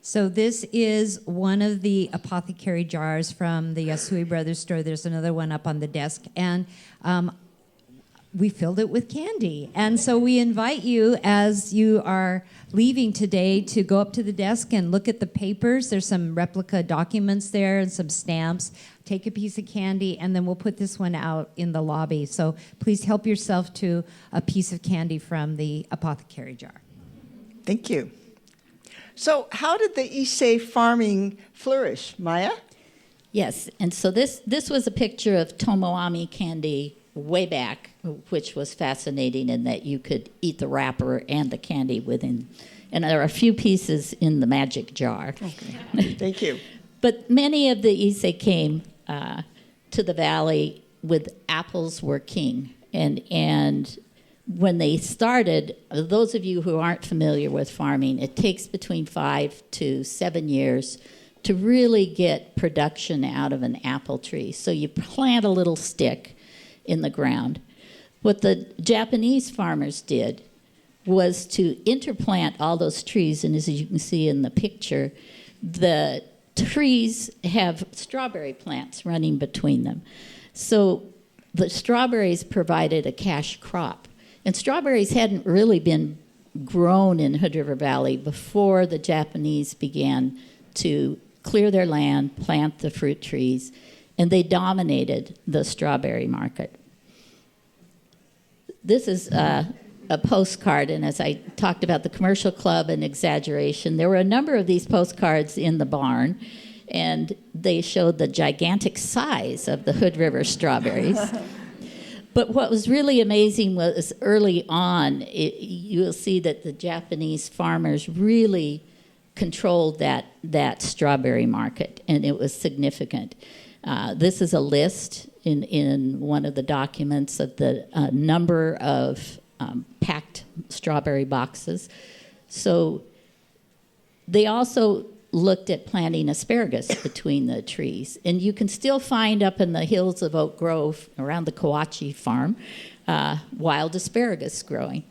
J: So this is one of the apothecary jars from the Yasui Brothers Store. There's another one up on the desk. And we filled it with candy. And so we invite you, as you are leaving today, to go up to the desk and look at the papers. There's some replica documents there and some stamps. Take a piece of candy, and then we'll put this one out in the lobby. So please help yourself to a piece of candy from the apothecary jar.
E: Thank you. So how did the Issei farming flourish, Maija?
K: Yes, and so this was a picture of Tomoami candy way back, which was fascinating in that you could eat the wrapper and the candy within. And there are a few pieces in the magic jar.
E: Okay, thank you.
K: But many of the Issei came to the valley with apples were king. And when they started, those of you who aren't familiar with farming, it takes between 5 to 7 years to really get production out of an apple tree. So you plant a little stick in the ground. What the Japanese farmers did was to interplant all those trees, and as you can see in the picture, the trees have strawberry plants running between them. So the strawberries provided a cash crop. And strawberries hadn't really been grown in Hood River Valley before the Japanese began to clear their land, plant the fruit trees, and they dominated the strawberry market. This is a postcard, and as I talked about the commercial club and exaggeration, there were a number of these postcards in the barn, and they showed the gigantic size of the Hood River strawberries. But what was really amazing was early on, you'll see that the Japanese farmers really controlled that strawberry market, and it was significant. This is a list in one of the documents of the number of packed strawberry boxes. So they also looked at planting asparagus between the trees. And you can still find up in the hills of Oak Grove, around the Kawachi farm, wild asparagus growing.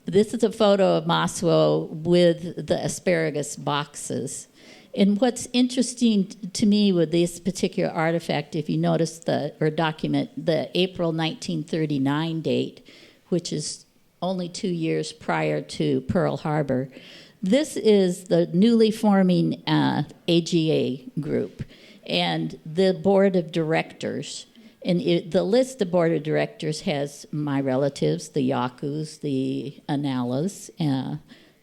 K: This is a photo of Masuo with the asparagus boxes. And what's interesting to me with this particular artifact, if you notice document the April 1939 date, which is only 2 years prior to Pearl Harbor, this is the newly forming AGA group and the board of directors. And the list of board of directors has my relatives, the Yakus, the Analas,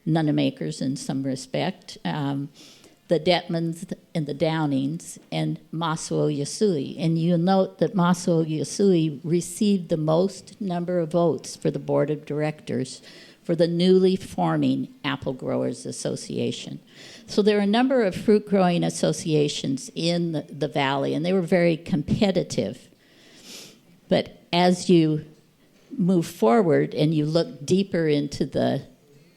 K: Nunamakers in some respect, the Detmans and the Downings, and Masuo Yasui. And you'll note that Masuo Yasui received the most number of votes for the board of directors for the newly forming Apple Growers Association. So there are a number of fruit growing associations in the valley, and they were very competitive. But as you move forward and you look deeper into the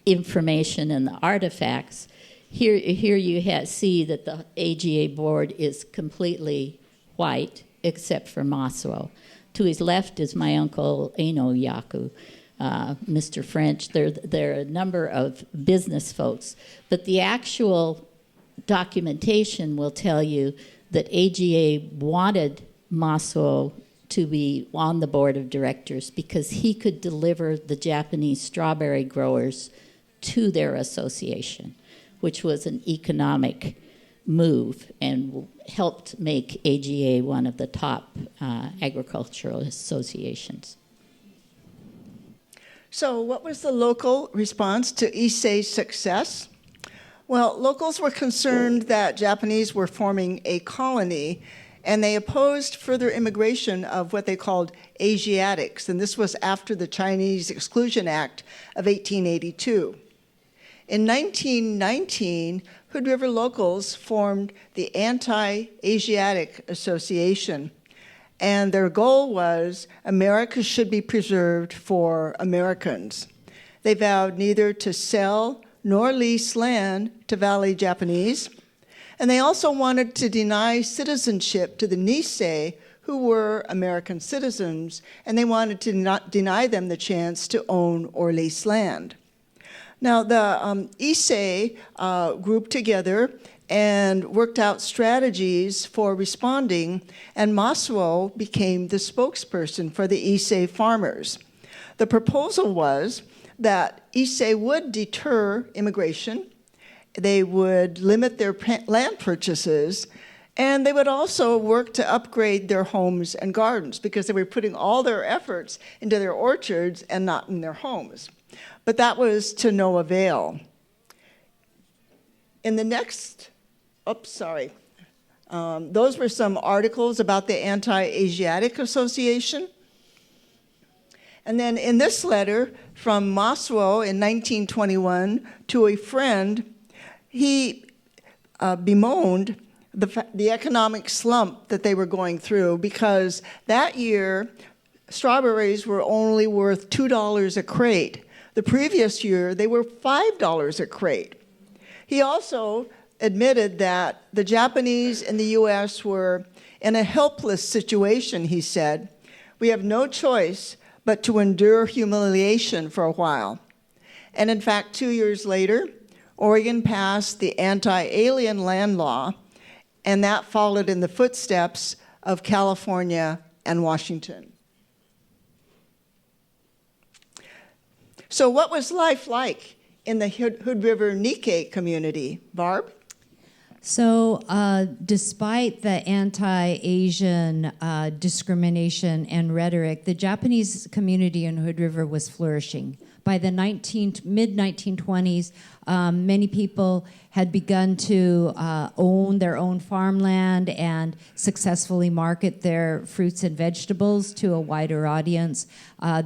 K: information and the artifacts, here you see that the AGA board is completely white, except for Masuo. To his left is my uncle Eno Yaku, Mr. French. There are a number of business folks, but the actual documentation will tell you that AGA wanted Masuo to be on the board of directors because he could deliver the Japanese strawberry growers to their association, which was an economic move and helped make AGA one of the top agricultural associations.
E: So what was the local response to Issei's success? Well, locals were concerned that Japanese were forming a colony, and they opposed further immigration of what they called Asiatics, and this was after the Chinese Exclusion Act of 1882. In 1919, Hood River locals formed the Anti-Asiatic Association, and their goal was America should be preserved for Americans. They vowed neither to sell nor lease land to Valley Japanese, and they also wanted to deny citizenship to the Nisei, who were American citizens, and they wanted to not deny them the chance to own or lease land. Now, the Issei grouped together and worked out strategies for responding, and Masuo became the spokesperson for the Issei farmers. The proposal was that Issei would deter immigration, they would limit their land purchases, and they would also work to upgrade their homes and gardens because they were putting all their efforts into their orchards and not in their homes. But that was to no avail. In the next, those were some articles about the Anti-Asiatic Association. And then in this letter from Masuo in 1921 to a friend, he bemoaned the economic slump that they were going through because that year, strawberries were only worth $2 a crate. The previous year, they were $5 a crate. He also admitted that the Japanese and the U.S. were in a helpless situation, he said. We have no choice but to endure humiliation for a while. And in fact, 2 years later, Oregon passed the anti-alien land law, and that followed in the footsteps of California and Washington. So what was life like in the Hood River Nikkei community? Barb?
J: So despite the anti-Asian discrimination and rhetoric, the Japanese community in Hood River was flourishing. by the mid-1920s, many people had begun to own their own farmland and successfully market their fruits and vegetables to a wider audience.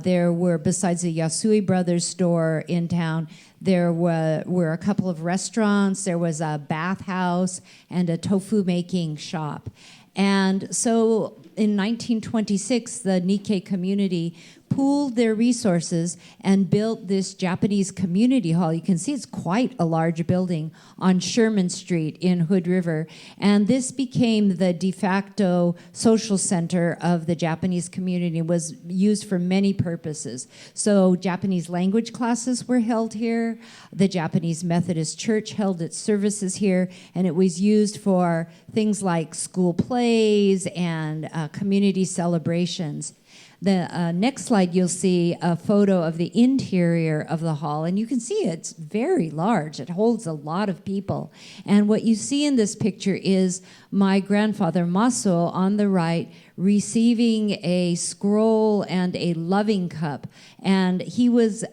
J: There were, besides the Yasui Brothers Store in town, there were a couple of restaurants, there was a bathhouse, and a tofu making shop. And so in 1926, the Nikkei community pooled their resources and built this Japanese community hall. You can see it's quite a large building on Sherman Street in Hood River. And this became the de facto social center of the Japanese community. It was used for many purposes. So Japanese language classes were held here. The Japanese Methodist Church held its services here. And it was used for things like school plays and community celebrations. The next slide, you'll see a photo of the interior of the hall, and you can see it's very large. It holds a lot of people. And what you see in this picture is my grandfather, Maso, on the right, receiving a scroll and a loving cup. And he was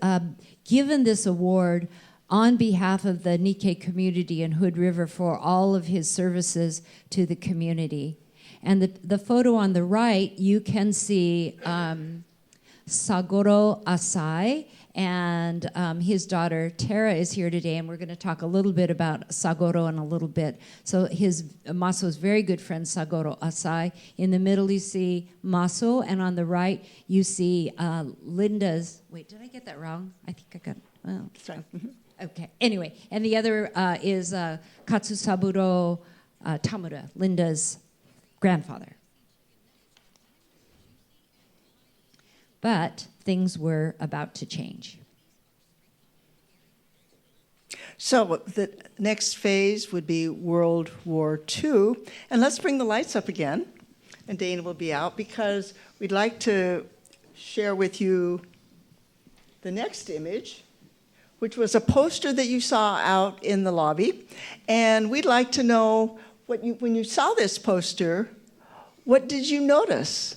J: given this award on behalf of the Nikkei community in Hood River for all of his services to the community. And the photo on the right, you can see Sagoro Asai, and his daughter Tara is here today, and we're going to talk a little bit about Sagoro in a little bit. So Maso's very good friend, Sagoro Asai. In the middle, you see Maso, and on the right, you see Linda's. Wait, did I get that wrong? I think I got it. Oh,
E: Sorry.
J: okay. Anyway, and the other is Katsusaburo Tamura, Linda's grandfather. But things were about to change.
E: So the next phase would be World War II. And let's bring the lights up again. And Dana will be out because we'd like to share with you the next image, which was a poster that you saw out in the lobby. And we'd like to know, when you saw this poster, what did you notice?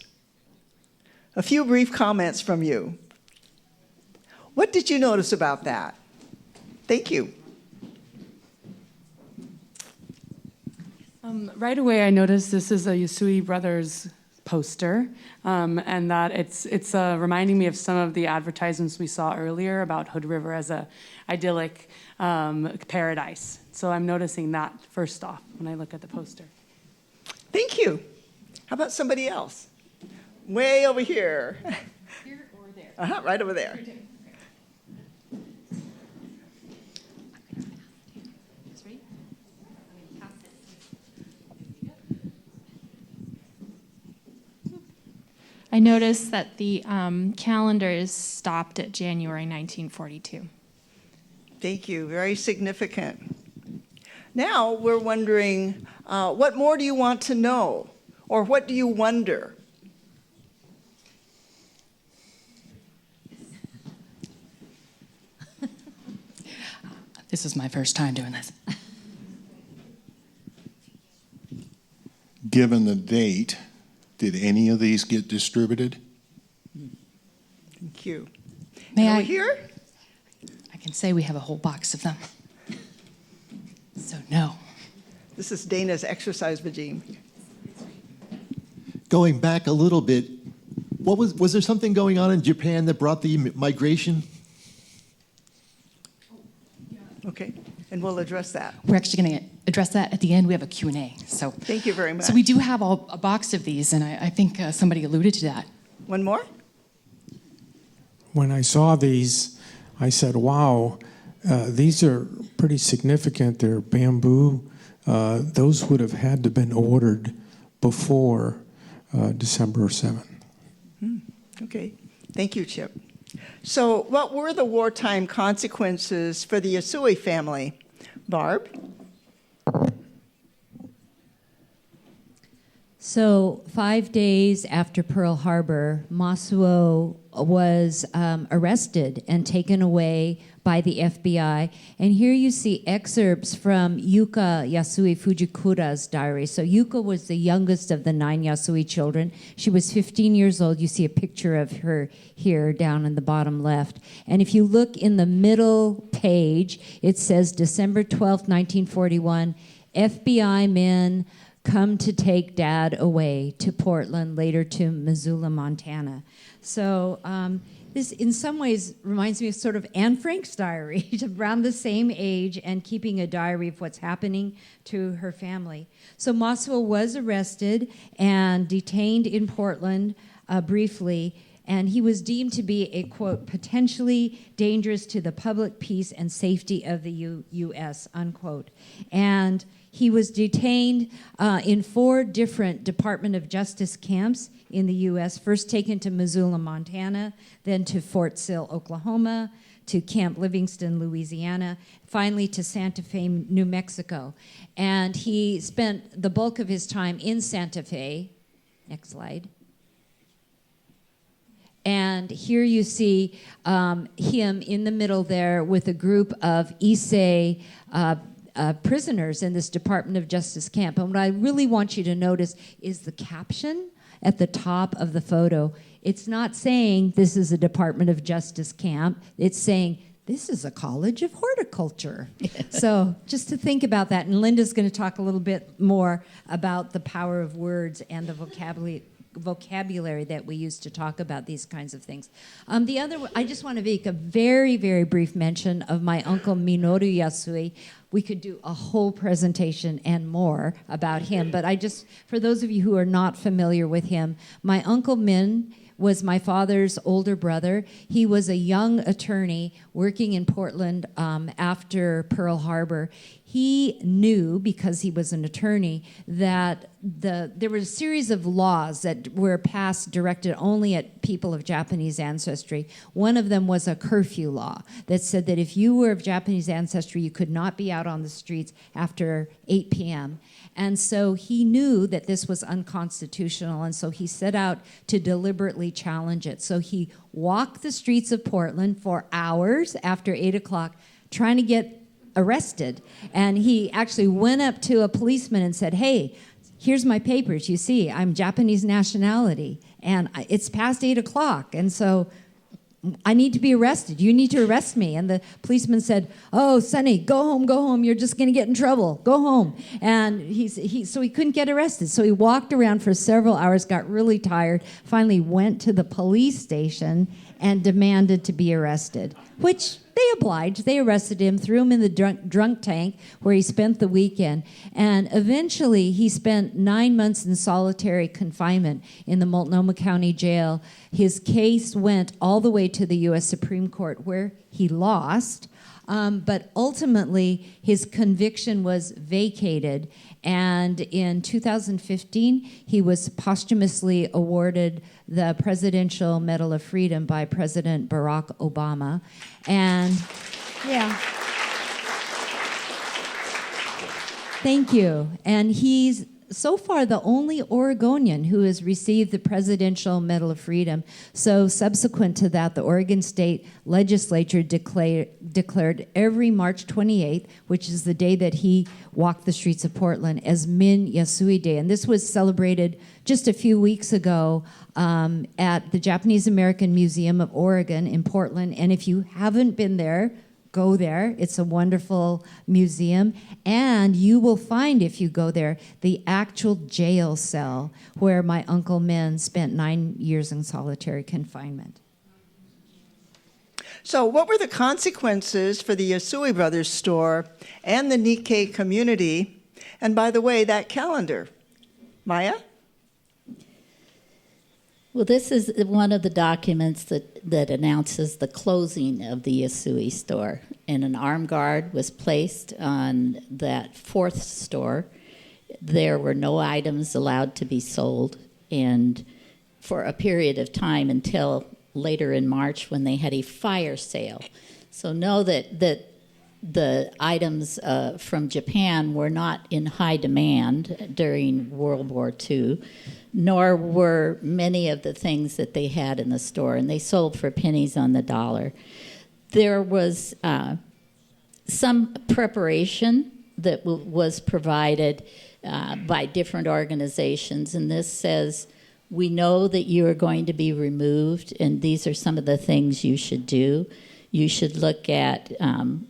E: A few brief comments from you. What did you notice about that? Thank you.
G: Right away, I noticed this is a Yasui Brothers poster, and that it's reminding me of some of the advertisements we saw earlier about Hood River as a idyllic paradise. So I'm noticing that first off when I look at the poster.
E: Thank you. How about somebody else? Way over here.
B: Here or there?
E: Right over there.
L: I noticed that the calendar is stopped at January 1942.
E: Thank you. Very significant. Now we're wondering, what more do you want to know? Or what do you wonder?
M: This is my first time doing this.
N: Given the date, did any of these get distributed?
E: Thank you.
M: May I?
E: Here?
M: I can say we have a whole box of them. So no.
E: This is Dana's exercise regime.
O: Going back a little bit, was there something going on in Japan that brought the migration?
E: Okay, and we'll address that.
M: We're actually going to address that at the end. We have a Q&A. So
E: thank you very much.
M: So we do have a box of these, and I think somebody alluded to that.
E: One more?
P: When I saw these, I said, wow, these are pretty significant. They're bamboo. Those would have had to have been ordered before December 7.
E: Okay, thank you, Chip. So what were the wartime consequences for the Yasui family? Barb?
J: So 5 days after Pearl Harbor, Masuo was arrested and taken away by the FBI. And here you see excerpts from Yuka Yasui Fujikura's diary. So Yuka was the youngest of the 9 Yasui children. She was 15 years old. You see a picture of her here down in the bottom left. And if you look in the middle page, it says December 12th, 1941, FBI men come to take Dad away to Portland, later to Missoula, Montana. So this, in some ways, reminds me of sort of Anne Frank's diary, around the same age and keeping a diary of what's happening to her family. So Maswa was arrested and detained in Portland briefly, and he was deemed to be a, quote, potentially dangerous to the public peace and safety of the U.S., unquote. And he was detained in 4 different Department of Justice camps in the U.S., first taken to Missoula, Montana, then to Fort Sill, Oklahoma, to Camp Livingston, Louisiana, finally to Santa Fe, New Mexico. And he spent the bulk of his time in Santa Fe. Next slide. And here you see him in the middle there with a group of Issei prisoners in this Department of Justice camp. And what I really want you to notice is the caption at the top of the photo. It's not saying this is a Department of Justice camp. It's saying this is a college of horticulture. So just to think about that. And Linda's going to talk a little bit more about the power of words and the vocabulary that we use to talk about these kinds of things. I just want to make a very, very brief mention of my uncle Minoru Yasui. We could do a whole presentation and more about him, but for those of you who are not familiar with him, my Uncle Min was my father's older brother. He was a young attorney working in Portland after Pearl Harbor. He knew, because he was an attorney, that there were a series of laws that were passed directed only at people of Japanese ancestry. One of them was a curfew law that said that if you were of Japanese ancestry, you could not be out on the streets after 8 p.m. And so he knew that this was unconstitutional, and so he set out to deliberately challenge it. So he walked the streets of Portland for hours after 8 o'clock, trying to get arrested. And he actually went up to a policeman and said, "Hey, here's my papers. You see, I'm Japanese nationality, and it's past 8 o'clock, and so I need to be arrested. You need to arrest me." And the policeman said, "Oh, Sonny, go home. You're just going to get in trouble. Go home." And so he couldn't get arrested. So he walked around for several hours, got really tired, finally went to the police station and demanded to be arrested, which they obliged. They arrested him, threw him in the drunk tank where he spent the weekend. And eventually he spent 9 months in solitary confinement in the Multnomah County Jail. His case went all the way to the U.S. Supreme Court, where he lost. But ultimately, his conviction was vacated. And in 2015, he was posthumously awarded the Presidential Medal of Freedom by President Barack Obama. And yeah. Thank you. And he's so far the only Oregonian who has received the Presidential Medal of Freedom. So subsequent to that, the Oregon State Legislature declared every March 28th, which is the day that he walked the streets of Portland, as Min Yasui Day. And this was celebrated just a few weeks ago at the Japanese American Museum of Oregon in Portland. And if you haven't been there, go there. It's a wonderful museum. And you will find, if you go there, the actual jail cell where my Uncle Min spent 9 years in solitary confinement.
E: So what were the consequences for the Yasui Brothers Store and the Nikkei community? And by the way, that calendar. Maija?
K: Well, this is one of the documents that announces the closing of the Yasui store. And an armed guard was placed on that 4th store. There were no items allowed to be sold, and for a period of time until later in March when they had a fire sale. So know that the items from Japan were not in high demand during World War II, nor were many of the things that they had in the store, and they sold for pennies on the dollar. There was some preparation that was provided by different organizations, and this says, we know that you are going to be removed, and these are some of the things you should do. You should look at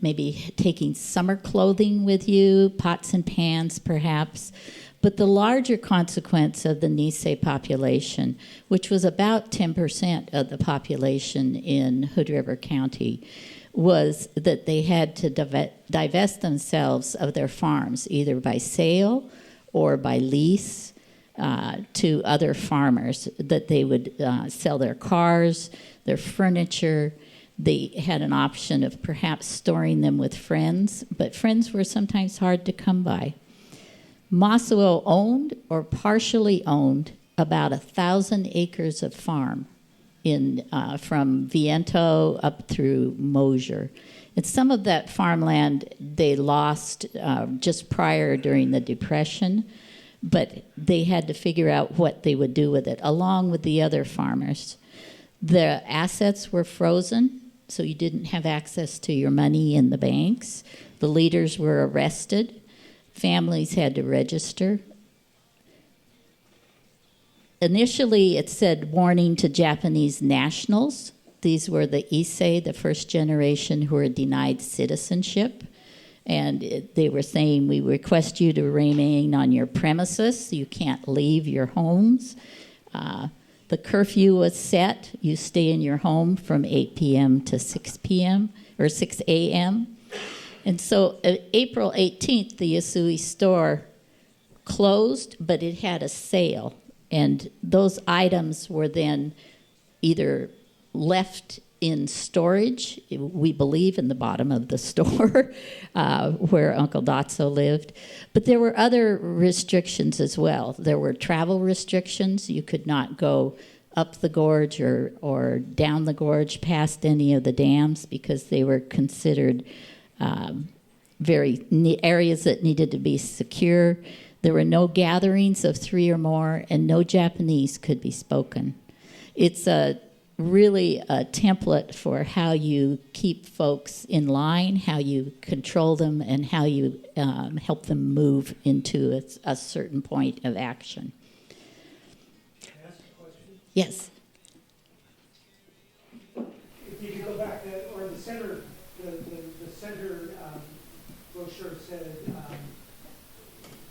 K: maybe taking summer clothing with you, pots and pans perhaps. But the larger consequence of the Nisei population, which was about 10% of the population in Hood River County, was that they had to divest themselves of their farms, either by sale or by lease to other farmers, that they would sell their cars, their furniture. They had an option of perhaps storing them with friends, but friends were sometimes hard to come by. Masuo owned or partially owned about 1,000 acres of farm from Viento up through Mosier. And some of that farmland they lost just prior during the Depression, but they had to figure out what they would do with it, along with the other farmers. The assets were frozen, so you didn't have access to your money in the banks. The leaders were arrested. Families had to register. Initially, it said warning to Japanese nationals. These were the Issei, the first generation who were denied citizenship. And they were saying, we request you to remain on your premises. You can't leave your homes. The curfew was set. You stay in your home from 8 p.m. to 6 p.m. or 6 a.m. And so April 18th, the Yasui store closed, but it had a sale. And those items were then either left in storage, we believe in the bottom of the store where Uncle Dotso lived. But there were other restrictions as well. There were travel restrictions. You could not go up the gorge or down the gorge past any of the dams because they were considered areas that needed to be secure. There were no gatherings of 3 or more, and no Japanese could be spoken. It's really a template for how you keep folks in line, how you control them, and how you help them move into a certain point of action.
Q: Can I ask a question?
K: Yes.
Q: If you could go back, or the center, the center brochure said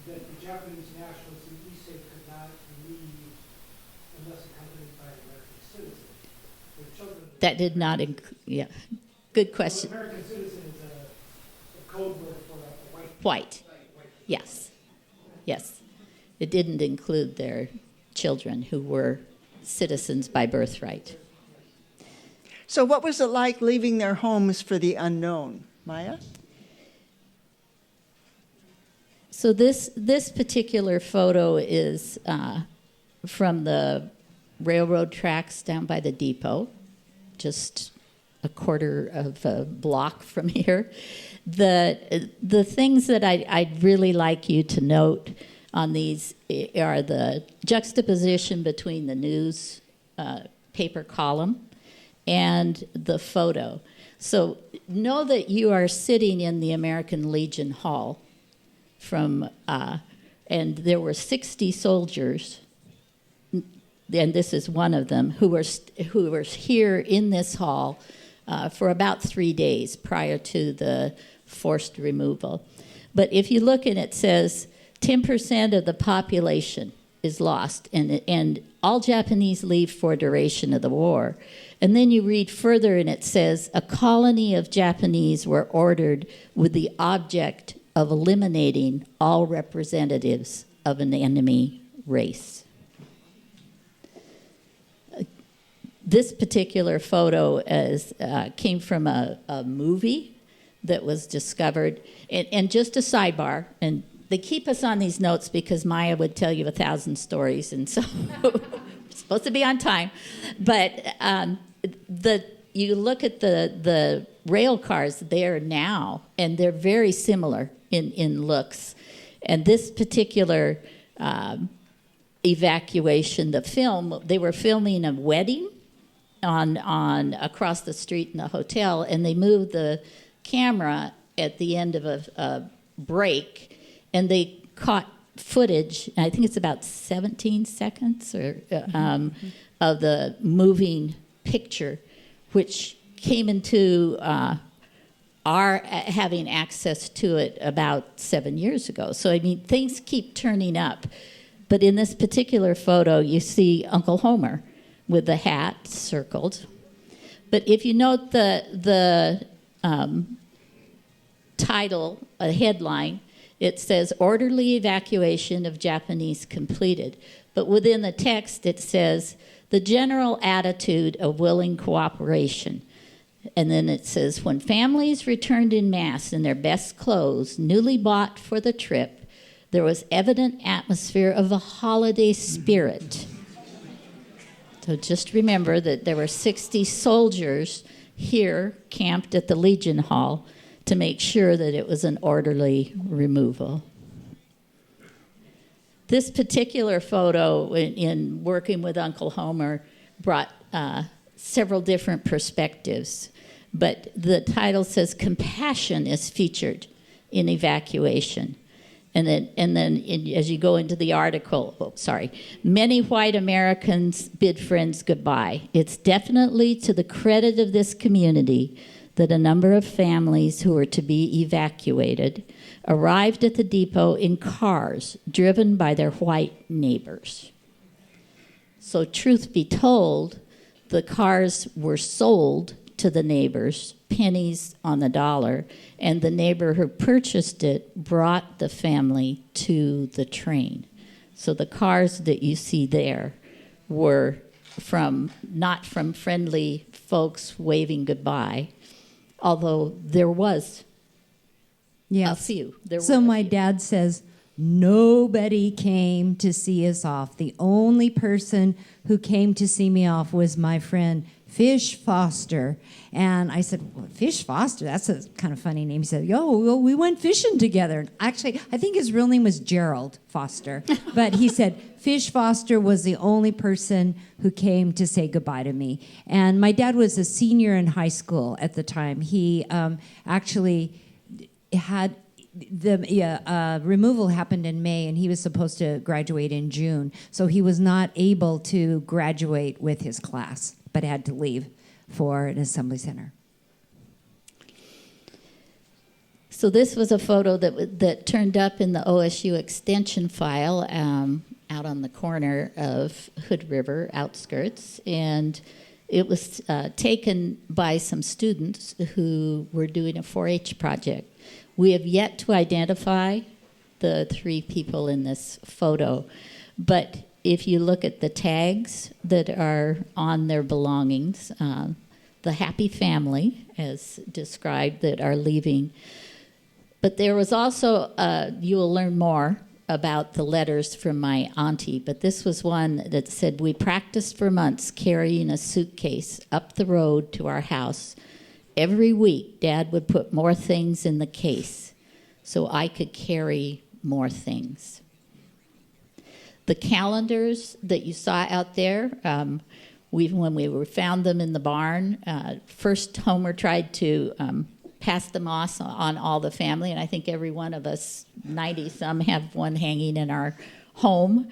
Q: that the Japanese nationals in Issei could not leave unless accompanied by an American citizen.
K: That did not include, yeah. Good question.
Q: So American citizen is a code word for a white.
K: White. Yes. Yes. It didn't include their children who were citizens by birthright.
E: So what was it like leaving their homes for the unknown? Maija?
K: So this particular photo is from the railroad tracks down by the depot, just a quarter of a block from here. The things that I'd really like you to note on these are the juxtaposition between the news paper column and the photo. So know that you are sitting in the American Legion Hall and there were 60 soldiers, and this is one of them, who were here in this hall for about 3 days prior to the forced removal. But if you look and it says 10% of the population is lost, and all Japanese leave for duration of the war. And then you read further and it says a colony of Japanese were ordered with the object of eliminating all representatives of an enemy race. This particular photo came from a movie that was discovered. And just a sidebar, and they keep us on these notes because Maija would tell you 1,000 stories, and so we're supposed to be on time. But you look at the rail cars there now, and they're very similar in looks. And this particular evacuation, the film, they were filming a wedding on across the street in the hotel, and they moved the camera at the end of a break, and they caught footage, I think it's about 17 seconds of the moving picture, which came into our having access to it about 7 years ago. So, I mean, things keep turning up. But in this particular photo, you see Uncle Homer with the hat circled. But if you note the title, a headline, it says, "Orderly Evacuation of Japanese Completed." But within the text, it says, "The general attitude of willing cooperation." And then it says, "When families returned in mass in their best clothes, newly bought for the trip, there was evident atmosphere of a holiday spirit." So just remember that there were 60 soldiers here camped at the Legion Hall to make sure that it was an orderly removal. This particular photo, in working with Uncle Homer, brought several different perspectives. But the title says, "Compassion is featured in evacuation." And then as you go into the article, many white Americans bid friends goodbye. It's definitely to the credit of this community that a number of families who were to be evacuated arrived at the depot in cars driven by their white neighbors. So truth be told, the cars were sold to the neighbors, pennies on the dollar, and the neighbor who purchased it brought the family to the train. So the cars that you see there were not from friendly folks waving goodbye, although there was a few.
J: So my dad says, nobody came to see us off. The only person who came to see me off was my friend Fish Foster. And I said, well, Fish Foster, that's a kind of funny name. He said, we went fishing together. Actually, I think his real name was Gerald Foster. But he said, Fish Foster was the only person who came to say goodbye to me. And my dad was a senior in high school at the time. He actually had the removal happened in May, and he was supposed to graduate in June. So he was not able to graduate with his class, but had to leave for an assembly center.
K: So this was a photo that turned up in the OSU extension file out on the corner of Hood River outskirts, and it was taken by some students who were doing a 4-H project. We have yet to identify the 3 people in this photo, but if you look at the tags that are on their belongings, the happy family, as described, that are leaving. But there was also, you will learn more about the letters from my auntie, but this was one that said, "We practiced for months carrying a suitcase up the road to our house. Every week, Dad would put more things in the case so I could carry more things." The calendars that you saw out there, when we found them in the barn, first Homer tried to pass them off on all the family, and I think every one of us, 90-some, have one hanging in our home.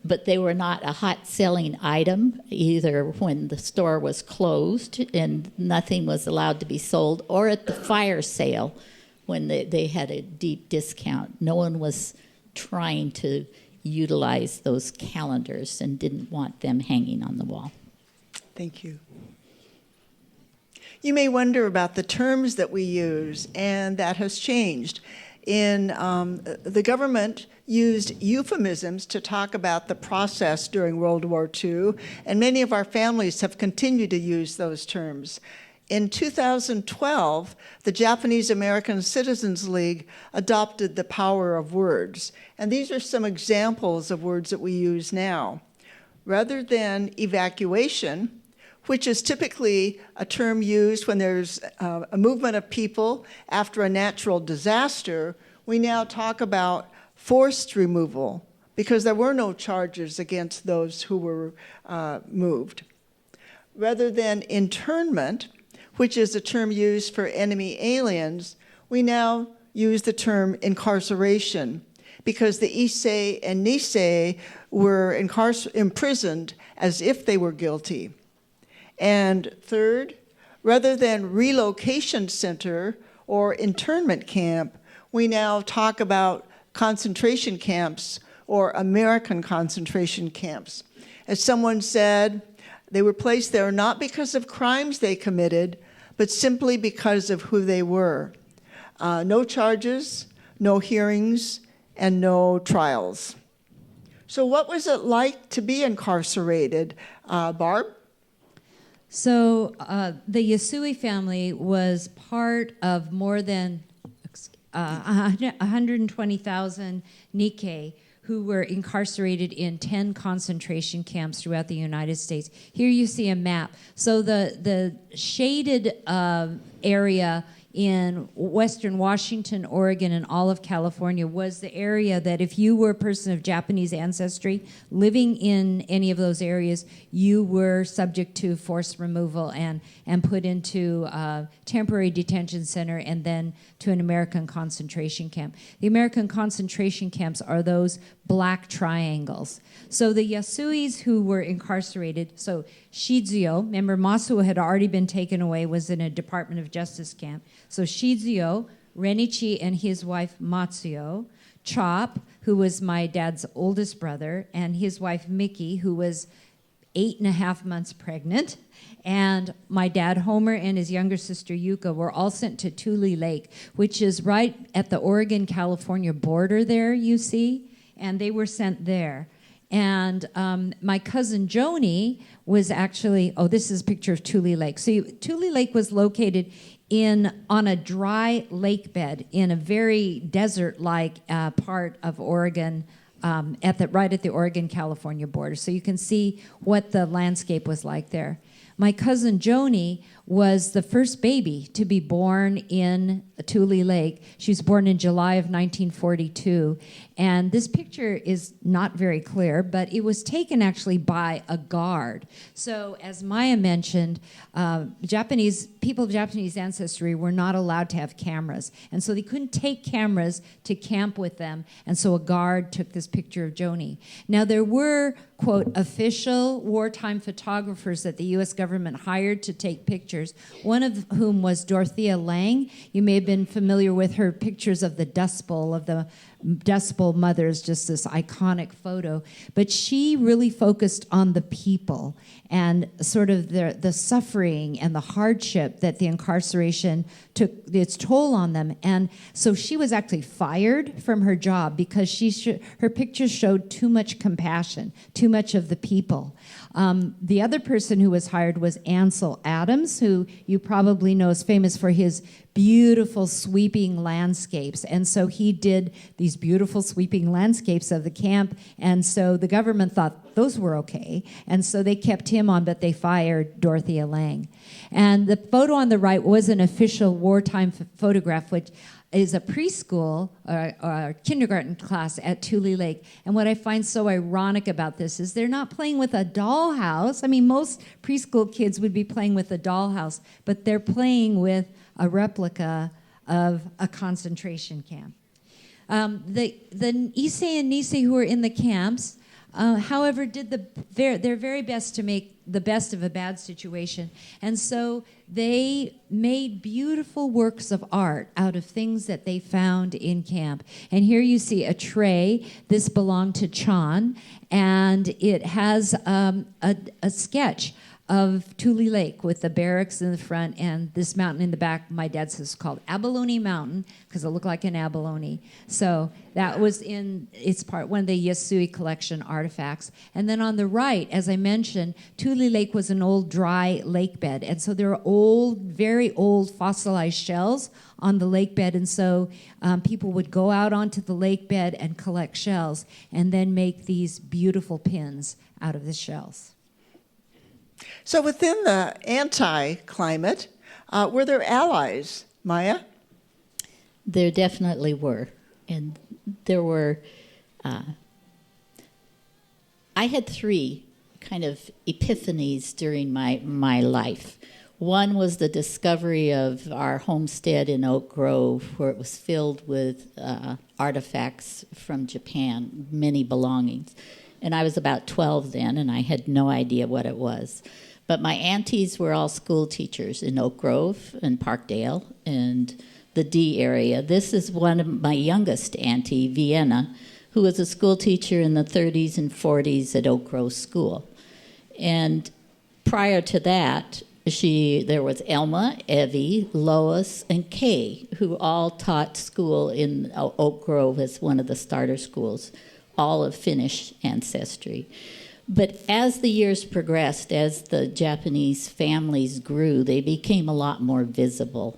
K: But they were not a hot-selling item, either when the store was closed and nothing was allowed to be sold, or at the fire sale when they had a deep discount. No one was trying to utilize those calendars and didn't want them hanging on the wall.
E: Thank you. You may wonder about the terms that we use, and that has changed. The government used euphemisms to talk about the process during World War II, and many of our families have continued to use those terms. In 2012, the Japanese American Citizens League adopted the power of words, and these are some examples of words that we use now. Rather than evacuation, which is typically a term used when there's a movement of people after a natural disaster, we now talk about forced removal because there were no charges against those who were moved. Rather than internment, which is a term used for enemy aliens, we now use the term incarceration because the Issei and Nisei were imprisoned as if they were guilty. And third, rather than relocation center or internment camp, we now talk about concentration camps or American concentration camps. As someone said, they were placed there not because of crimes they committed, but simply because of who they were. No charges, no hearings, and no trials. So what was it like to be incarcerated? Barb?
J: So the Yasui family was part of more than 120,000 Nikkei who were incarcerated in 10 concentration camps throughout the United States. Here you see a map. So the shaded area in Western Washington, Oregon, and all of California was the area that if you were a person of Japanese ancestry living in any of those areas, you were subject to forced removal and put into a temporary detention center and then to an American concentration camp. The American concentration camps are those black triangles. So the Yasuis who were incarcerated, so Shizuo, remember Masuo had already been taken away, was in a Department of Justice camp. So Shizuo, Renichi and his wife Matsuo, Chop, who was my dad's oldest brother, and his wife Mickey, who was 8.5 months pregnant, and my dad Homer and his younger sister Yuka were all sent to Tule Lake, which is right at the Oregon-California border there, you see, and they were sent there. And my cousin Joni was actually, this is a picture of Tule Lake. So Tule Lake was located on a dry lake bed in a very desert-like part of Oregon, right at the Oregon-California border. So you can see what the landscape was like there. My cousin Joni was the first baby to be born in Tule Lake. She was born in July of 1942. And this picture is not very clear, but it was taken actually by a guard. So as Maija mentioned, people of Japanese ancestry were not allowed to have cameras. And so they couldn't take cameras to camp with them. And so a guard took this picture of Joni. Now there were, quote, official wartime photographers that the U.S. government hired to take pictures, one of whom was Dorothea Lange. You may have been familiar with her pictures of the Dust Bowl, of the Dust Bowl mothers, just this iconic photo. But she really focused on the people and sort of the suffering and the hardship that the incarceration took its toll on them. And so she was actually fired from her job because her pictures showed too much compassion, too much of the people. The other person who was hired was Ansel Adams, who you probably know is famous for his beautiful sweeping landscapes. And so he did these beautiful sweeping landscapes of the camp. And so the government thought those were okay. And so they kept him on, but they fired Dorothea Lange. And the photo on the right was an official wartime photograph, which is a preschool or kindergarten class at Tule Lake. And what I find so ironic about this is they're not playing with a dollhouse. I mean, most preschool kids would be playing with a dollhouse, but they're playing with a replica of a concentration camp. The Issei and Nisei who were in the camps, however, did their very best to make the best of a bad situation. And so they made beautiful works of art out of things that they found in camp. And here you see a tray. This belonged to Chan, and it has a sketch of Tule Lake with the barracks in the front and this mountain in the back. My dad says it's called Abalone Mountain because it looked like an abalone. So that was it's one of the Yasui collection artifacts. And then on the right, as I mentioned, Tule Lake was an old dry lake bed. And so there are old, very old fossilized shells on the lake bed. And so people would go out onto the lake bed and collect shells and then make these beautiful pins out of the shells.
E: So within the anti-climate, were there allies, Maija?
K: There definitely were. And there were, I had three kind of epiphanies during my life. One was the discovery of our homestead in Oak Grove, where it was filled with artifacts from Japan, many belongings. And I was about 12 then, and I had no idea what it was. But my aunties were all school teachers in Oak Grove and Parkdale and the D area. This is one of my youngest auntie, Vienna, who was a school teacher in the 30s and 40s at Oak Grove School. And prior to that, there was Elma, Evie, Lois, and Kay, who all taught school in Oak Grove as one of the starter schools, all of Finnish ancestry. But as the years progressed, as the Japanese families grew, they became a lot more visible.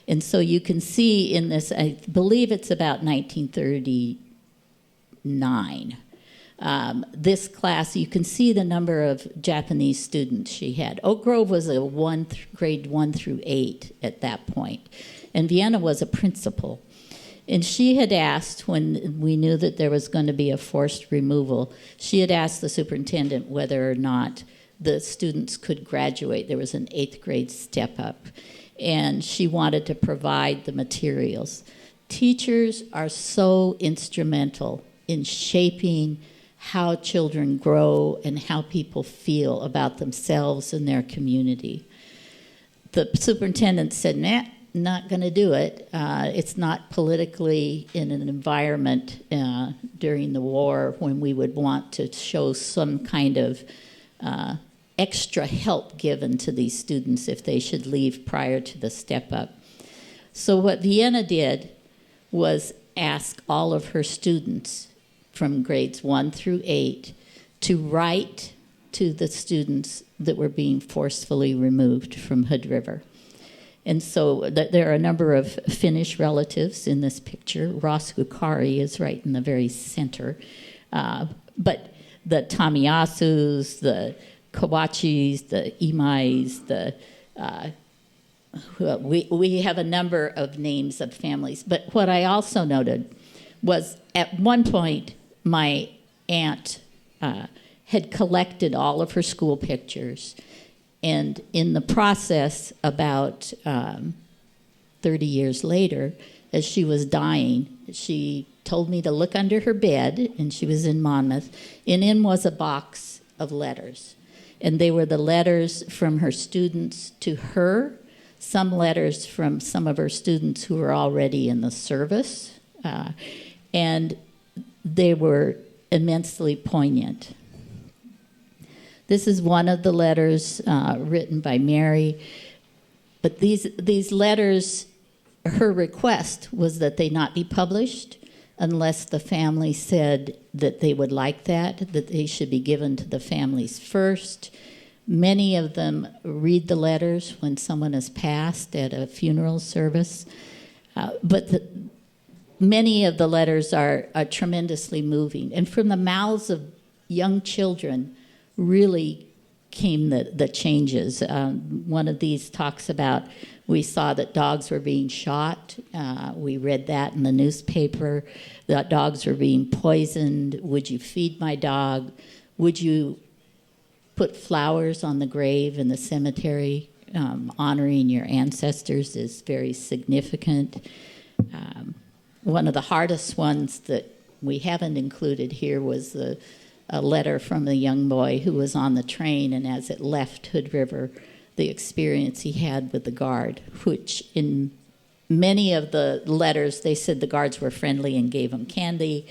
K: And so you can see in this, I believe it's about 1939, this class, you can see the number of Japanese students she had. Oak Grove was a grade 1 through 8 at that point, and Vienna was a principal. And she had asked, when we knew that there was going to be a forced removal, she had asked the superintendent whether or not the students could graduate. There was an 8th grade step up, and she wanted to provide the materials. Teachers are so instrumental in shaping how children grow and how people feel about themselves and their community. The superintendent said, nah, not going to do it. It's not politically in an environment during the war when we would want to show some kind of extra help given to these students if they should leave prior to the step up. So what Vienna did was ask all of her students from grades 1 through 8 to write to the students that were being forcefully removed from Hood River. And so there are a number of Finnish relatives in this picture. Ross Hukari is right in the very center. But the Tamiyasus, the Kawachis, the Imais, we have a number of names of families. But what I also noted was at one point, my aunt had collected all of her school pictures. And in the process, about 30 years later, as she was dying, she told me to look under her bed, and she was in Monmouth, and in was a box of letters. And they were the letters from her students to her, some letters from some of her students who were already in the service, and they were immensely poignant. This is one of the letters written by Mary. But these letters, her request was that they not be published unless the family said that they would like that they should be given to the families first. Many of them read the letters when someone has passed at a funeral service. But many of the letters are tremendously moving. And from the mouths of young children really came the changes. One of these talks about, we saw that dogs were being shot. We read that in the newspaper, that dogs were being poisoned. Would you feed my dog? Would you put flowers on the grave in the cemetery? Honoring your ancestors is very significant. One of the hardest ones that we haven't included here was a letter from a young boy who was on the train, and as it left Hood River, the experience he had with the guard, which in many of the letters, they said the guards were friendly and gave him candy.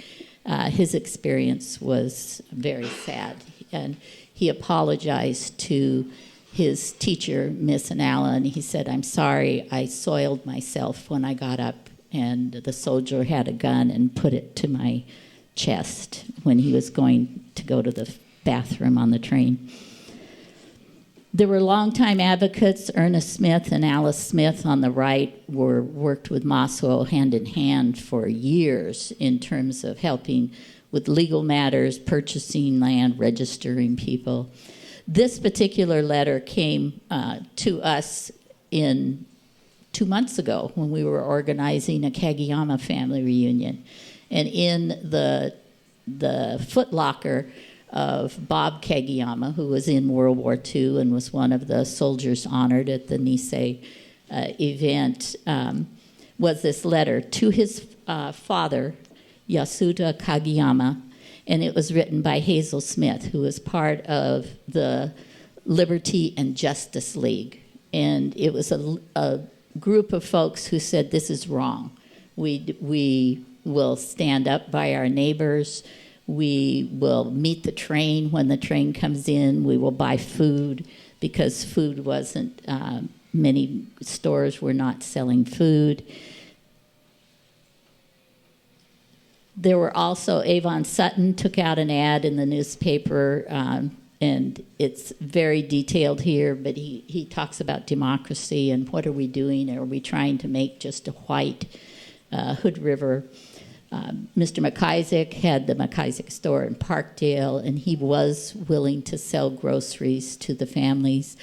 K: His experience was very sad, and he apologized to his teacher, Miss Anala, and he said, "I'm sorry, I soiled myself when I got up, and the soldier had a gun and put it to my chest when he was going to go to the bathroom on the train." There were longtime advocates. Ernest Smith and Alice Smith on the right worked with Masuo hand in hand for years in terms of helping with legal matters, purchasing land, registering people. This particular letter came to us in 2 months ago when we were organizing a Kageyama family reunion. And in the footlocker of Bob Kageyama, who was in World War II and was one of the soldiers honored at the Nisei event, was this letter to his father, Yasuda Kageyama, and it was written by Hazel Smith, who was part of the Liberty and Justice League. And it was a group of folks who said, this is wrong. We will stand up by our neighbors. We will meet the train when the train comes in. We will buy food because food wasn't, many stores were not selling food. There were also, Avon Sutton took out an ad in the newspaper, and it's very detailed here, but he talks about democracy and what are we doing? Are we trying to make just a white Hood River? Mr. McIsaac had the McIsaac store in Parkdale, and he was willing to sell groceries to the families.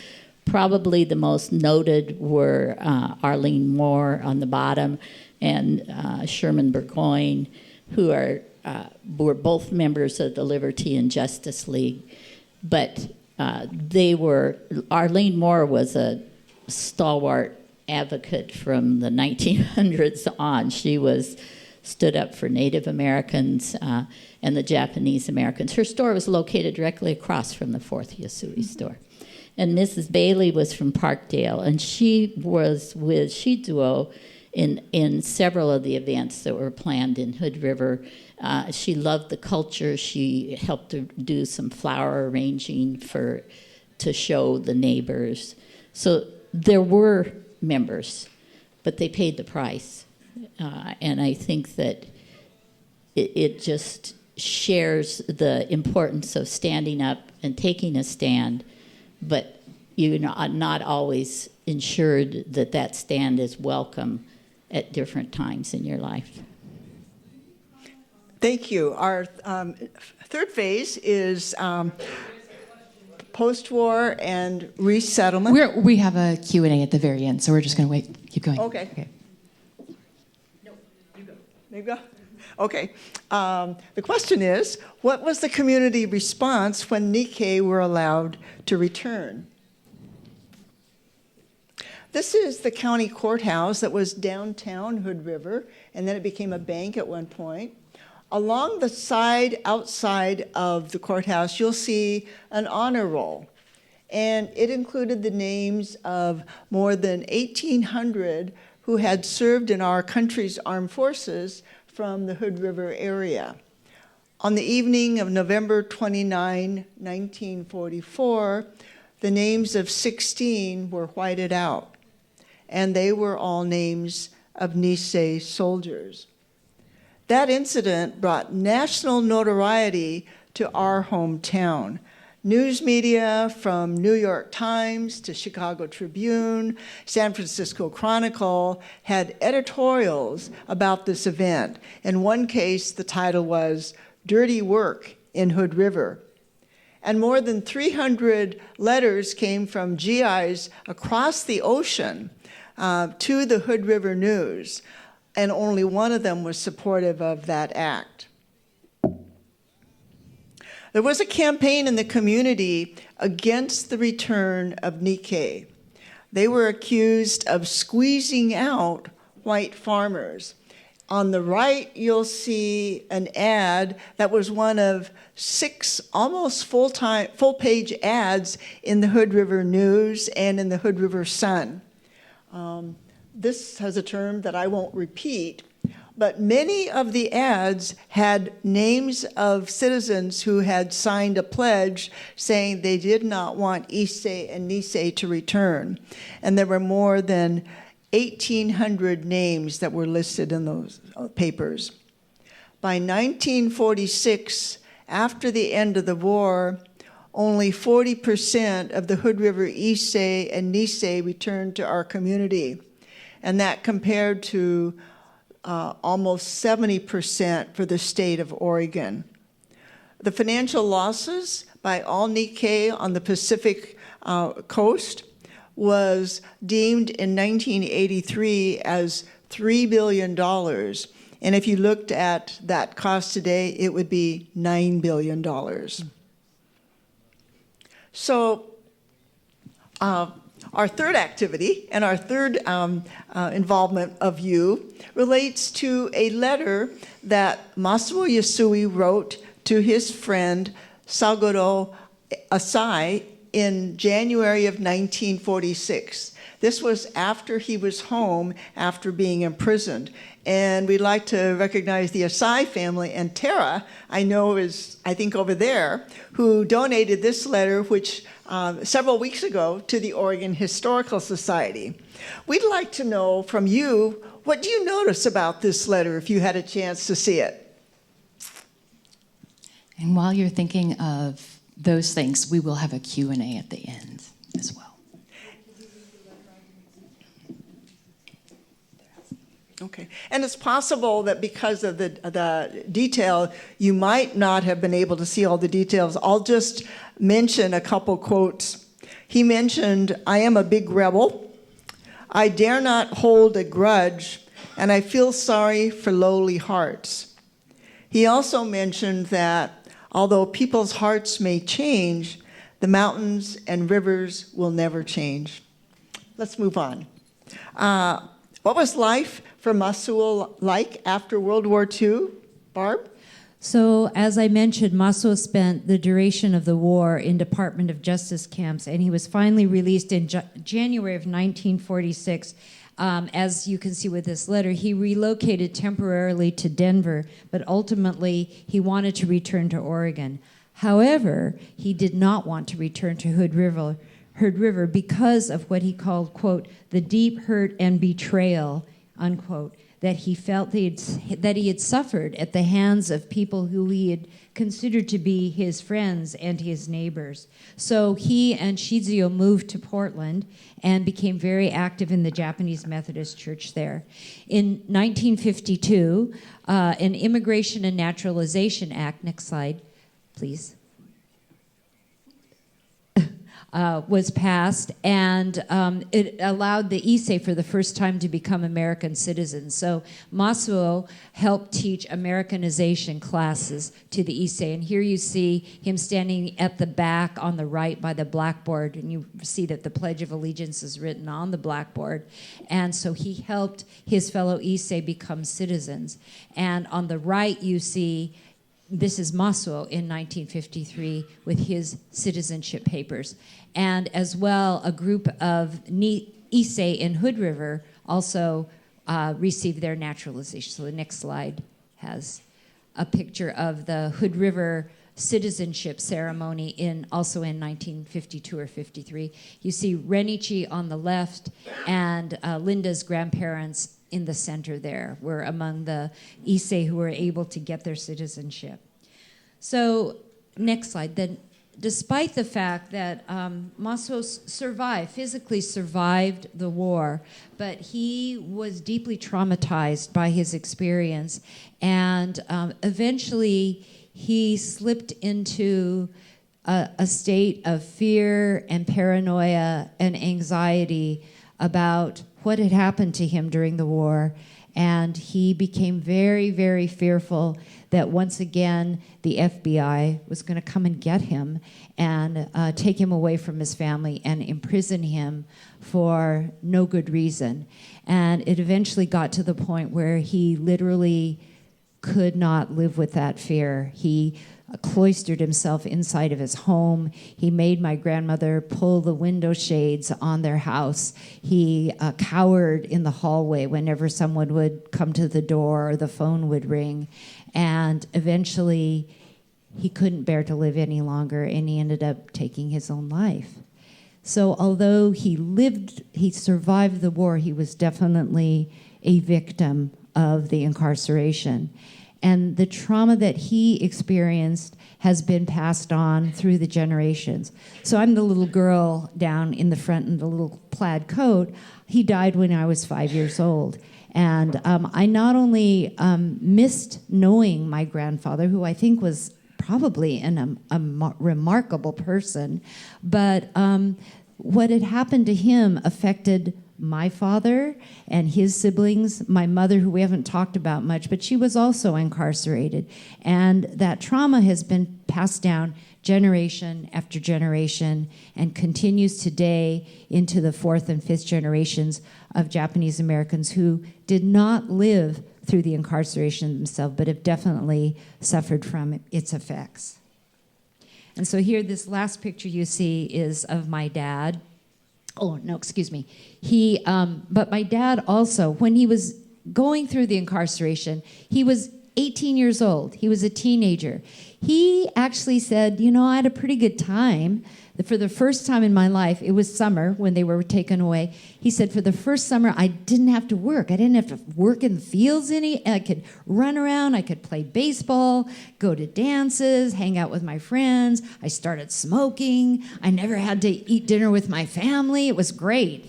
K: Probably the most noted were Arlene Moore on the bottom and Sherman Burgoyne, who were both members of the Liberty and Justice League. But Arlene Moore was a stalwart advocate from the 1900s on. She stood up for Native Americans and the Japanese Americans. Her store was located directly across from the 4th Yasui store. And Mrs. Bailey was from Parkdale, and she was with Shizuo in several of the events that were planned in Hood River. She loved the culture. She helped to do some flower arranging to show the neighbors. So there were members, but they paid the price. And I think that it just shares the importance of standing up and taking a stand, but you're not always ensured that that stand is welcome at different times in your life.
E: Thank you. Our third phase is post-war and resettlement.
M: We have a Q&A at the very end, so we're just going to wait. Keep going.
E: Okay. No, you go. You go? Okay. The question is, what was the community response when Nikkei were allowed to return? This is the county courthouse that was downtown Hood River, and then it became a bank at one point. Along the side outside of the courthouse, you'll see an honor roll, and it included the names of more than 1,800 who had served in our country's armed forces from the Hood River area. On the evening of November 29, 1944, the names of 16 were whited out, and they were all names of Nisei soldiers. That incident brought national notoriety to our hometown. News media from New York Times to Chicago Tribune, San Francisco Chronicle had editorials about this event. In one case, the title was "Dirty Work in Hood River." And more than 300 letters came from GIs across the ocean to the Hood River News, and only one of them was supportive of that act. There was a campaign in the community against the return of Nikkei. They were accused of squeezing out white farmers. On the right, you'll see an ad that was one of 6 almost full-page ads in the Hood River News and in the Hood River Sun. This has a term that I won't repeat, but many of the ads had names of citizens who had signed a pledge saying they did not want Issei and Nisei to return. And there were more than 1,800 names that were listed in those papers. By 1946, after the end of the war, only 40% of the Hood River Issei and Nisei returned to our community, and that compared to almost 70% for the state of Oregon. The financial losses by all Nikkei on the Pacific coast was deemed in 1983 as $3 billion. And if you looked at that cost today, it would be $9 billion. So our third activity and our third involvement of you relates to a letter that Masuo Yasui wrote to his friend Saguro Asai in January of 1946. This was after he was home after being imprisoned. And we'd like to recognize the Asai family, and Tara, I know is, I think, over there, who donated this letter, which several weeks ago, to the Oregon Historical Society. We'd like to know from you, what do you notice about this letter if you had a chance to see it?
M: And while you're thinking of those things, we will have a Q&A at the end as well.
E: Okay, and it's possible that because of the detail, you might not have been able to see all the details. I'll just mention a couple quotes. He mentioned, "I am a big rebel. I dare not hold a grudge, and I feel sorry for lowly hearts." He also mentioned that although people's hearts may change, the mountains and rivers will never change. Let's move on. What was life for Masuo like after World War II? Barb?
J: So, as I mentioned, Masuo spent the duration of the war in Department of Justice camps, and he was finally released in January of 1946. As you can see with this letter, he relocated temporarily to Denver, but ultimately he wanted to return to Oregon. However, he did not want to return to Hood River because of what he called, quote, the deep hurt and betrayal, unquote, that he felt that he had suffered at the hands of people who he had considered to be his friends and his neighbors. So he and Shizuo moved to Portland and became very active in the Japanese Methodist Church there. In 1952, an Immigration and Naturalization Act, next slide, please, was passed, and it allowed the Issei for the first time to become American citizens. So Masuo helped teach Americanization classes to the Issei, and here you see him standing at the back on the right by the blackboard, and you see that the Pledge of Allegiance is written on the blackboard, and so he helped his fellow Issei become citizens. And on the right you see this is Masuo in 1953 with his citizenship papers. And as well, a group of Issei in Hood River also received their naturalization. So the next slide has a picture of the Hood River citizenship ceremony also in 1952 or 53. You see Renichi on the left, and Linda's grandparents in the center there were among the Issei who were able to get their citizenship. So, next slide. Then, despite the fact that Masuo physically survived the war, but he was deeply traumatized by his experience, and eventually he slipped into a state of fear and paranoia and anxiety about what had happened to him during the war. And he became very, very fearful that once again the FBI was going to come and get him and take him away from his family and imprison him for no good reason. And it eventually got to the point where he literally could not live with that fear. He cloistered himself inside of his home. He made my grandmother pull the window shades on their house. He cowered in the hallway whenever someone would come to the door or the phone would ring. And eventually, he couldn't bear to live any longer, and he ended up taking his own life. So although he survived the war, he was definitely a victim of the incarceration. And the trauma that he experienced has been passed on through the generations. So I'm the little girl down in the front in the little plaid coat. He died when I was 5 years old. And I not only missed knowing my grandfather, who I think was probably remarkable person. But what had happened to him affected my father and his siblings, my mother, who we haven't talked about much, but she was also incarcerated. And that trauma has been passed down generation after generation and continues today into the fourth and fifth generations of Japanese Americans who did not live through the incarceration themselves, but have definitely suffered from its effects. And so here, this last picture you see is of my dad. Oh, no, excuse me. But my dad also, when he was going through the incarceration, he was 18 years old. He was a teenager. He actually said, I had a pretty good time. For the first time in my life, it was summer when they were taken away. He said, for the first summer, I didn't have to work. I didn't have to work in the fields I could run around. I could play baseball, go to dances, hang out with my friends. I started smoking. I never had to eat dinner with my family. It was great.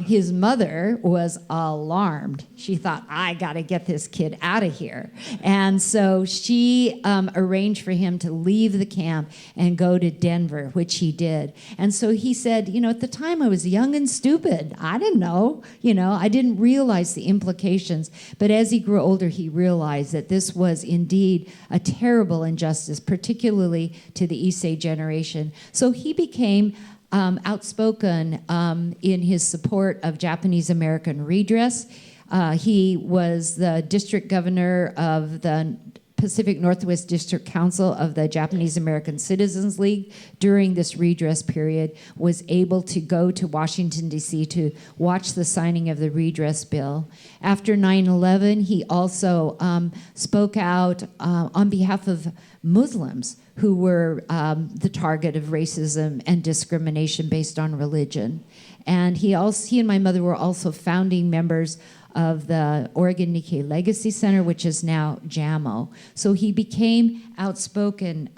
J: His mother was alarmed. She thought, I got to get this kid out of here. And so she arranged for him to leave the camp and go to Denver, which he did. And so he said, at the time I was young and stupid. I didn't know, I didn't realize the implications. But as he grew older, he realized that this was indeed a terrible injustice, particularly to the Issei generation. So he became outspoken in his support of Japanese American redress. He was the district governor of the Pacific Northwest District Council of the Japanese American Citizens League during this redress period, was able to go to Washington, D.C. to watch the signing of the redress bill. After 9/11, he also spoke out on behalf of Muslims who were the target of racism and discrimination based on religion. And he and my mother were also founding members of the Oregon Nikkei Legacy Center, which is now JAMO. So he became outspoken.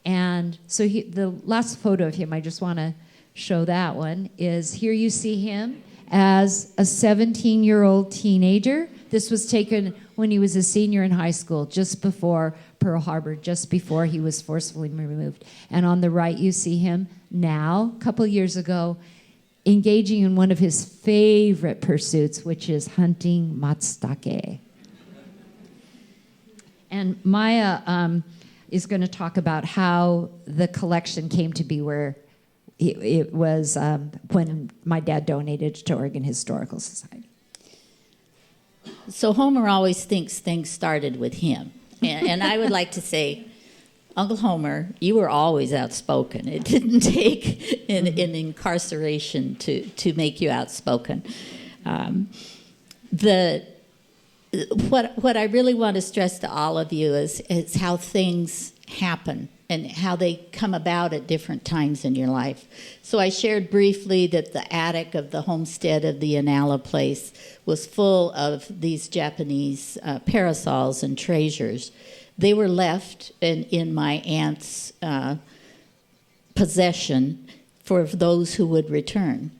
J: And so the last photo of him, I just want to show that one, is here you see him as a 17-year-old teenager. This was taken when he was a senior in high school, just before Pearl Harbor, just before he was forcefully removed. And on the right, you see him now, a couple years ago, engaging in one of his favorite pursuits, which is hunting matsutake. And Maija is going to talk about how the collection came to be where it was when my dad donated to Oregon Historical Society.
K: So Homer always thinks things started with him. And I would like to say, Uncle Homer, you were always outspoken. It didn't take an incarceration to make you outspoken. What I really want to stress to all of you is how things happen and how they come about at different times in your life. So I shared briefly that the attic of the homestead of the Inala place was full of these Japanese parasols and treasures. They were left in my aunt's possession for those who would return.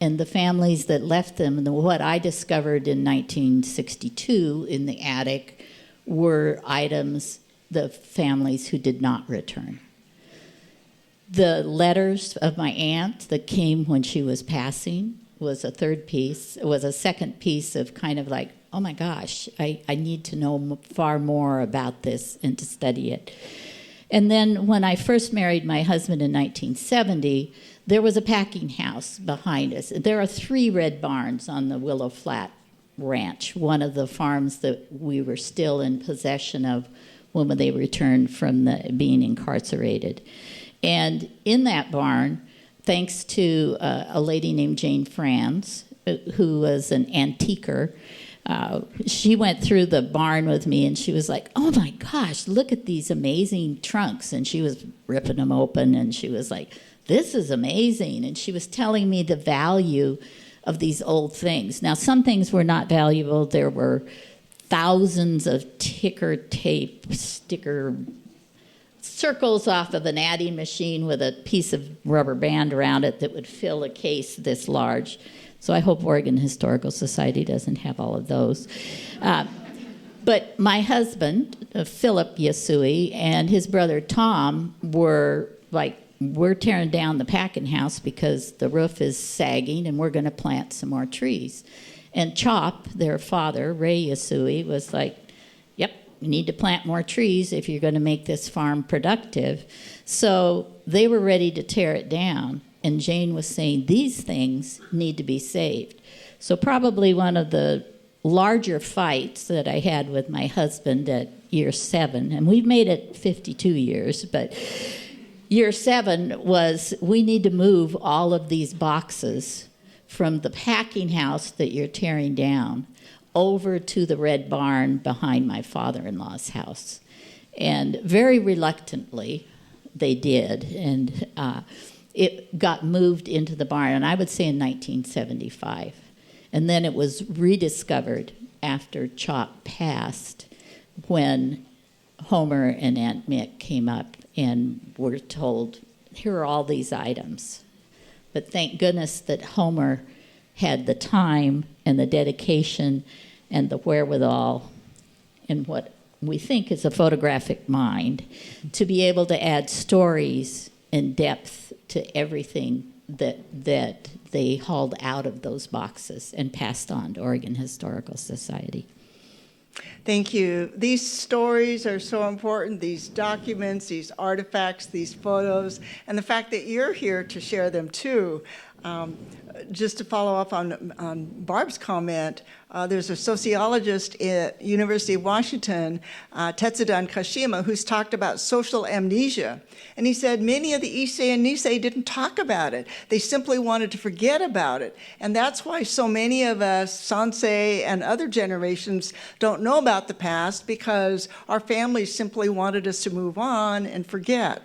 K: And the families that left them, and what I discovered in 1962 in the attic, were items, the families who did not return. The letters of my aunt that came when she was passing was a third piece. It was a second piece of kind of like, oh my gosh, I need to know far more about this and to study it. And then when I first married my husband in 1970, there was a packing house behind us. There are 3 red barns on the Willow Flat Ranch, one of the farms that we were still in possession of when they returned from being incarcerated. And in that barn, thanks to a lady named Jane Franz, who was an antiquer, she went through the barn with me and she was like, oh my gosh, look at these amazing trunks. And she was ripping them open and she was like, this is amazing. And she was telling me the value of these old things. Now, some things were not valuable. There were thousands of ticker tape sticker circles off of an adding machine with a piece of rubber band around it that would fill a case this large. So I hope Oregon Historical Society doesn't have all of those. But But my husband, Philip Yasui, and his brother Tom were like, we're tearing down the packing house because the roof is sagging and we're going to plant some more trees. And Chop, their father, Ray Yasui, was like, yep, you need to plant more trees if you're going to make this farm productive. So they were ready to tear it down. And Jane was saying, these things need to be saved. So probably one of the larger fights that I had with my husband at year 7, and we've made it 52 years, but year 7 was, we need to move all of these boxes from the packing house that you're tearing down over to the red barn behind my father-in-law's house. And very reluctantly, they did, and it got moved into the barn, and I would say in 1975. And then it was rediscovered after Chop passed, when Homer and Aunt Mick came up and were told, here are all these items. But thank goodness that Homer had the time and the dedication and the wherewithal and what we think is a photographic mind to be able to add stories and depth to everything that they hauled out of those boxes and passed on to Oregon Historical Society.
E: Thank you. These stories are so important, these documents, these artifacts, these photos, and the fact that you're here to share them too. Just to follow up on Barb's comment, there's a sociologist at University of Washington, Tetsudan Kashima, who's talked about social amnesia. And he said many of the Issei and Nisei didn't talk about it. They simply wanted to forget about it. And that's why so many of us, Sansei and other generations, don't know about the past, because our families simply wanted us to move on and forget.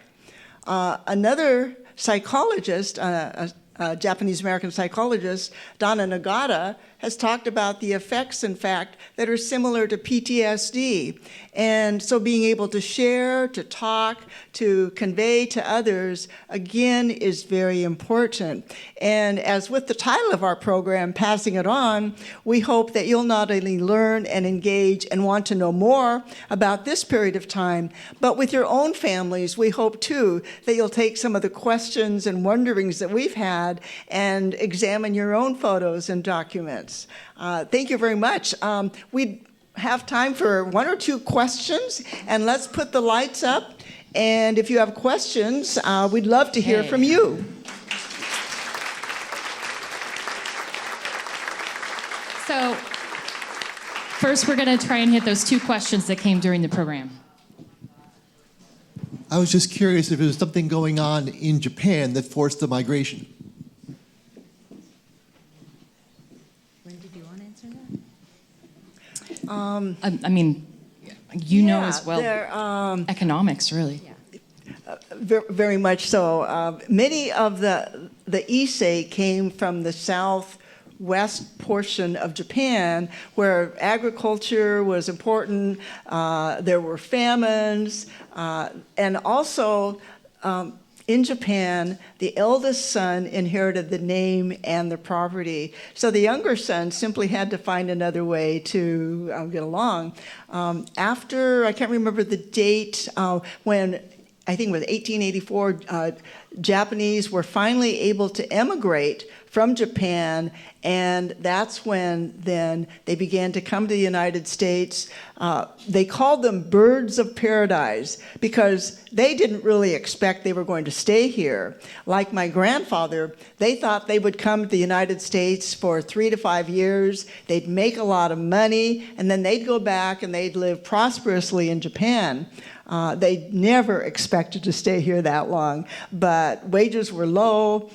E: Another psychologist, Japanese-American psychologist, Donna Nagata, has talked about the effects, in fact, that are similar to PTSD. And so being able to share, to talk, to convey to others, again, is very important. And as with the title of our program, Passing It On, we hope that you'll not only learn and engage and want to know more about this period of time, but with your own families, we hope, too, that you'll take some of the questions and wonderings that we've had and examine your own photos and documents. Thank you very much. We have time for 1 or 2 questions, and let's put the lights up. And if you have questions, we'd love to hear from you.
B: So first, we're going to try and hit those 2 questions that came during the program.
O: I was just curious if there was something going on in Japan that forced the migration.
B: I mean, you know as well, economics, really.
E: Very much so. Many of the Issei came from the southwest portion of Japan, where agriculture was important. There were famines, and also in Japan, the eldest son inherited the name and the property. So the younger son simply had to find another way to get along. After, I can't remember the date, when I think it was 1884, Japanese were finally able to emigrate from Japan, and that's when then they began to come to the United States. They called them birds of paradise because they didn't really expect they were going to stay here. Like my grandfather, they thought they would come to the United States for 3 to 5 years, they'd make a lot of money, and then they'd go back and they'd live prosperously in Japan. They never expected to stay here that long, but wages were low,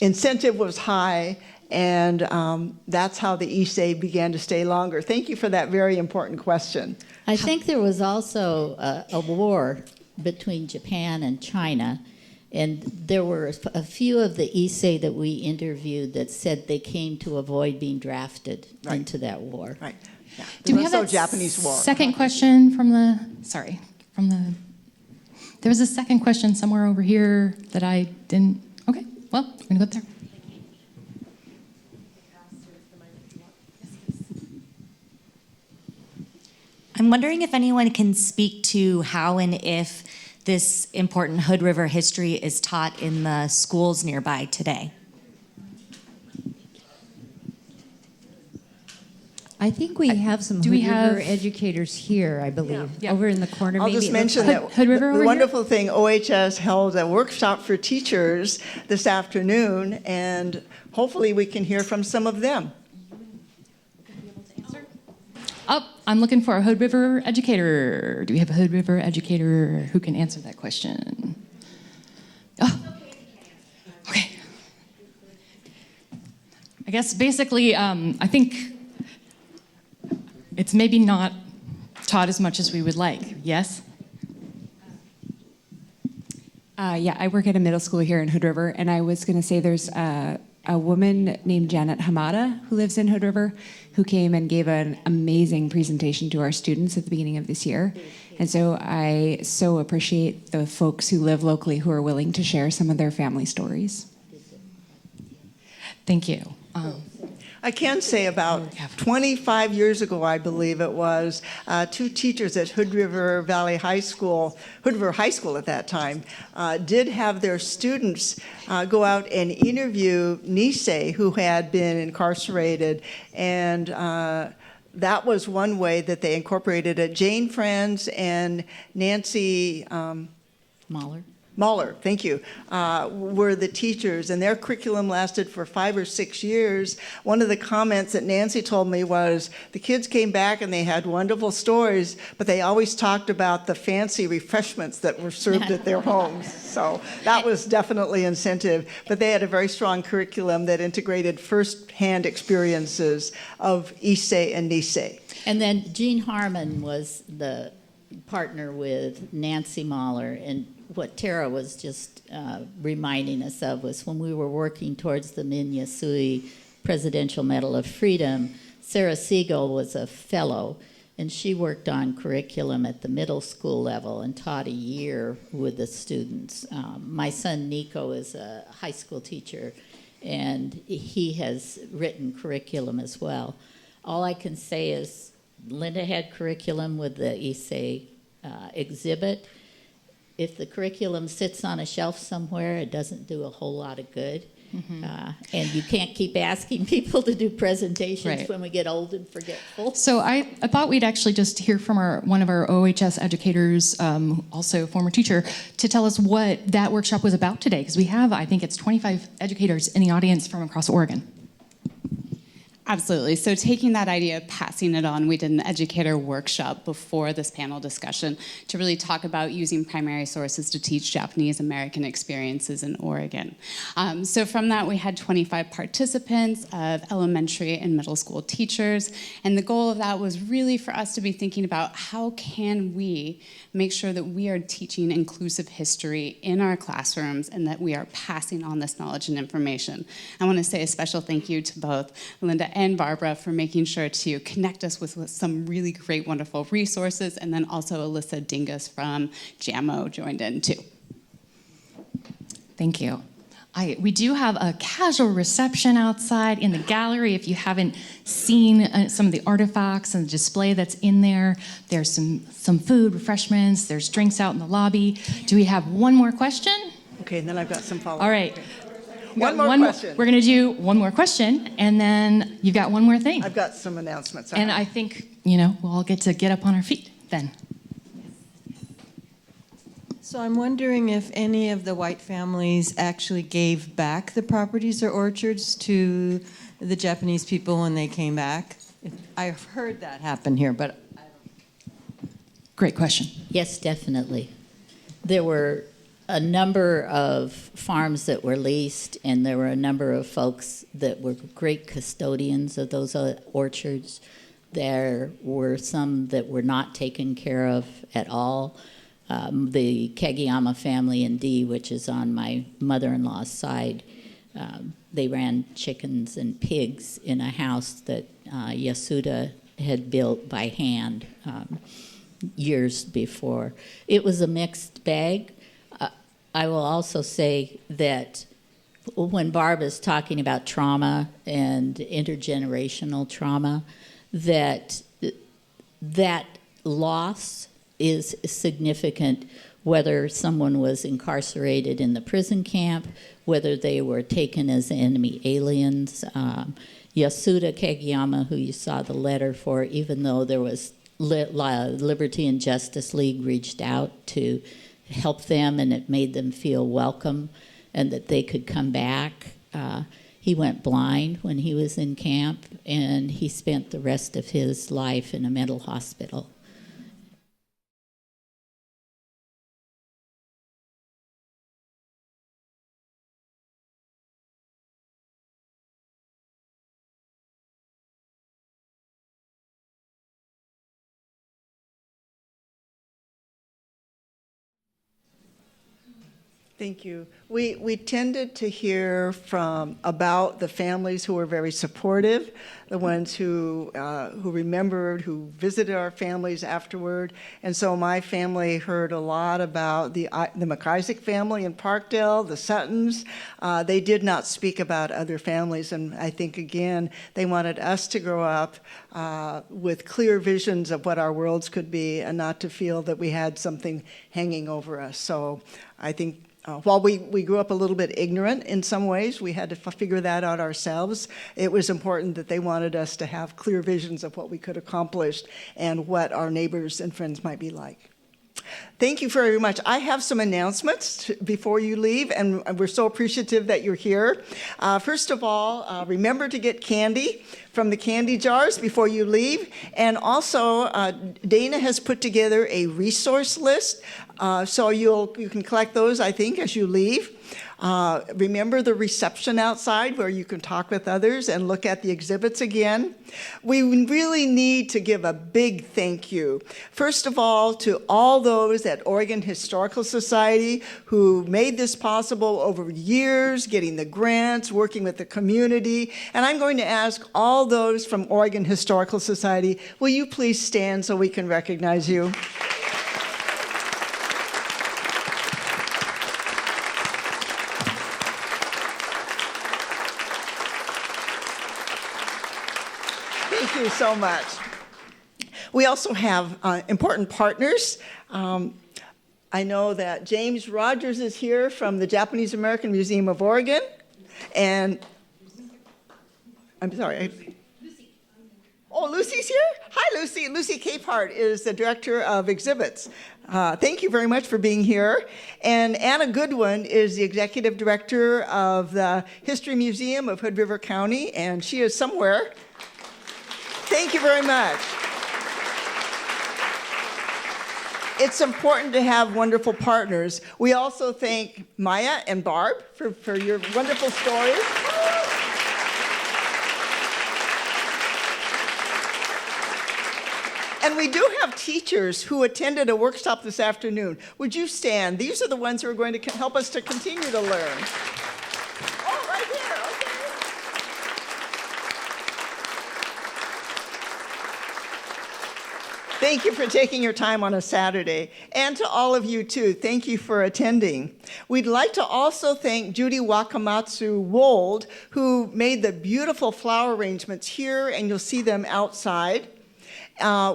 E: incentive was high, and that's how the Issei began to stay longer. Thank you for that very important question.
K: I think there was also a war between Japan and China, and there were a few of the Issei that we interviewed that said they came to avoid being drafted into that war.
E: Right. Yeah.
B: Do we have that
E: Japanese war.
B: Second question from the, there was a second question somewhere over here that I didn't, okay, well, I'm gonna go up there.
R: I'm wondering if anyone can speak to how and if this important Hood River history is taught in the schools nearby today.
J: I think we have some Hood River educators here, I believe, over in the corner.
E: I'll
J: maybe
E: just
J: it
E: mention
J: looks
E: that
J: like Hood River
E: the wonderful thing, OHS held a workshop for teachers this afternoon, and hopefully we can hear from some of them.
B: Oh, I'm looking for a Hood River educator. Do we have a Hood River educator who can answer that question? Oh, okay. I guess basically, I think it's maybe not taught as much as we would like. Yes?
S: Yeah, I work at a middle school here in Hood River, and I was going to say there's a woman named Janet Hamada who lives in Hood River who came and gave an amazing presentation to our students at the beginning of this year. And so I so appreciate the folks who live locally who are willing to share some of their family stories.
B: Thank you.
E: I can say about 25 years ago, I believe it was, two teachers at Hood River Valley High School, Hood River High School at that time, did have their students go out and interview Nisei, who had been incarcerated, and that was one way that they incorporated it. Jane Franz and Nancy Mahler, thank you, were the teachers, and their curriculum lasted for 5 or 6 years. One of the comments that Nancy told me was the kids came back and they had wonderful stories, but they always talked about the fancy refreshments that were served at their homes. So that was definitely incentive, but they had a very strong curriculum that integrated first-hand experiences of Issei and Nisei.
K: And then Jean Harmon was the partner with Nancy Mahler, and what Tara was just reminding us of was when we were working towards the Min Yasui Presidential Medal of Freedom, Sarah Siegel was a fellow, and she worked on curriculum at the middle school level and taught a year with the students. My son Nico is a high school teacher, and he has written curriculum as well. All I can say is Linda had curriculum with the Issei exhibit. If the curriculum sits on a shelf somewhere, it doesn't do a whole lot of good. Mm-hmm. And you can't keep asking people to do presentations when we get old and forgetful.
B: So I thought we'd actually just hear from one of our OHS educators, also former teacher, to tell us what that workshop was about today, because we have, I think it's 25 educators in the audience from across Oregon.
T: Absolutely. So taking that idea of passing it on, we did an educator workshop before this panel discussion to really talk about using primary sources to teach Japanese American experiences in Oregon. So from that, we had 25 participants of elementary and middle school teachers. And the goal of that was really for us to be thinking about how can we make sure that we are teaching inclusive history in our classrooms and that we are passing on this knowledge and information. I want to say a special thank you to both Linda and Barbara for making sure to connect us with some really great, wonderful resources, and then also Alyssa Dingus from JAMO joined in too.
B: Thank you. We do have a casual reception outside in the gallery. If you haven't seen some of the artifacts and the display that's in there, there's some food, refreshments, there's drinks out in the lobby. Do we have one more question?
E: Okay, and then I've got some follow-up.
B: All right.
E: Okay. One more question.
B: We're going to do one more question, and then you've got one more thing.
E: I've got some announcements.
B: And I think, we'll all get to get up on our feet then.
U: So I'm wondering if any of the white families actually gave back the properties or orchards to the Japanese people when they came back. I've heard that happen here, but I don't.
B: Great question.
K: Yes, definitely. There were a number of farms that were leased, and there were a number of folks that were great custodians of those orchards. There were some that were not taken care of at all. The Kageyama family in D, which is on my mother-in-law's side, they ran chickens and pigs in a house that Yasuda had built by hand years before. It was a mixed bag. I will also say that when Barb is talking about trauma and intergenerational trauma, that loss is significant, whether someone was incarcerated in the prison camp, whether they were taken as enemy aliens. Yasuda Kageyama, who you saw the letter for, even though there was Liberty and Justice League reached out to help them, and it made them feel welcome and that they could come back. He went blind when he was in camp, and he spent the rest of his life in a mental hospital.
E: Thank you. We tended to hear about the families who were very supportive, the ones who remembered, who visited our families afterward. And so my family heard a lot about the McIsaac family in Parkdale, the Suttons. They did not speak about other families, and I think, again, they wanted us to grow up with clear visions of what our worlds could be and not to feel that we had something hanging over us. So I think while we grew up a little bit ignorant in some ways, we had to figure that out ourselves. It was important that they wanted us to have clear visions of what we could accomplish and what our neighbors and friends might be like. Thank you very much. I have some announcements before you leave, and we're so appreciative that you're here. First of all, remember to get candy from the candy jars before you leave. And also, Dana has put together a resource list, so you can collect those, I think, as you leave. Remember the reception outside where you can talk with others and look at the exhibits again. We really need to give a big thank you. First of all, to all those at Oregon Historical Society who made this possible over years, getting the grants, working with the community. And I'm going to ask all those from Oregon Historical Society, will you please stand so we can recognize you? Thank you so much. We also have important partners. I know that James Rogers is here from the Japanese American Museum of Oregon. And I'm sorry. Oh, Lucy's here? Hi, Lucy. Lucy Capehart is the director of exhibits. Thank you very much for being here. And Anna Goodwin is the executive director of the History Museum of Hood River County, and she is somewhere. Thank you very much. It's important to have wonderful partners. We also thank Maija and Barb for your wonderful stories. And we do have teachers who attended a workshop this afternoon. Would you stand? These are the ones who are going to help us to continue to learn. Oh, right here. Okay. Thank you for taking your time on a Saturday. And to all of you, too, thank you for attending. We'd like to also thank Judy Wakamatsu Wold, who made the beautiful flower arrangements here, and you'll see them outside.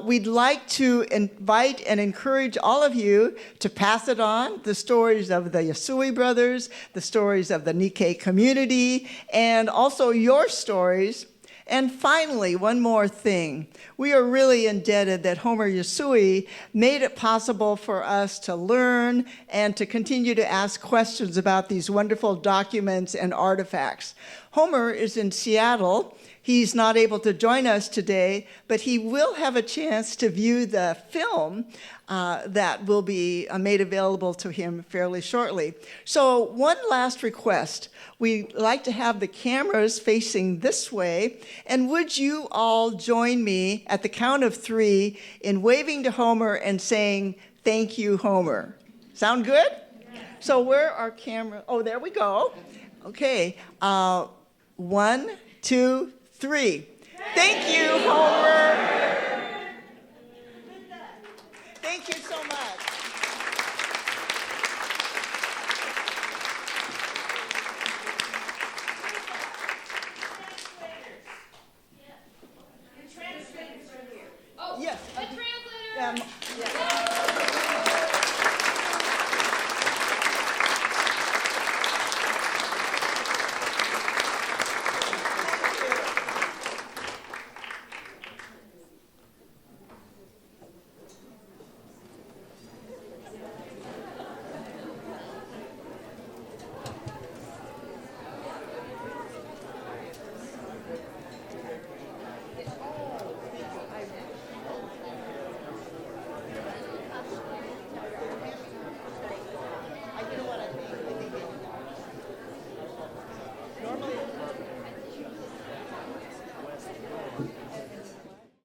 E: We'd like to invite and encourage all of you to pass it on, the stories of the Yasui Brothers, the stories of the Nikkei community, and also your stories. And finally, one more thing. We are really indebted that Homer Yasui made it possible for us to learn and to continue to ask questions about these wonderful documents and artifacts. Homer is in Seattle. He's not able to join us today, but he will have a chance to view the film that will be made available to him fairly shortly. So one last request. We'd like to have the cameras facing this way, and would you all join me at the count of 3 in waving to Homer and saying, "Thank you, Homer." Sound good? Yeah. So where are cameras? Oh, there we go. Okay, 1, 2, 3. Thank you, Homer.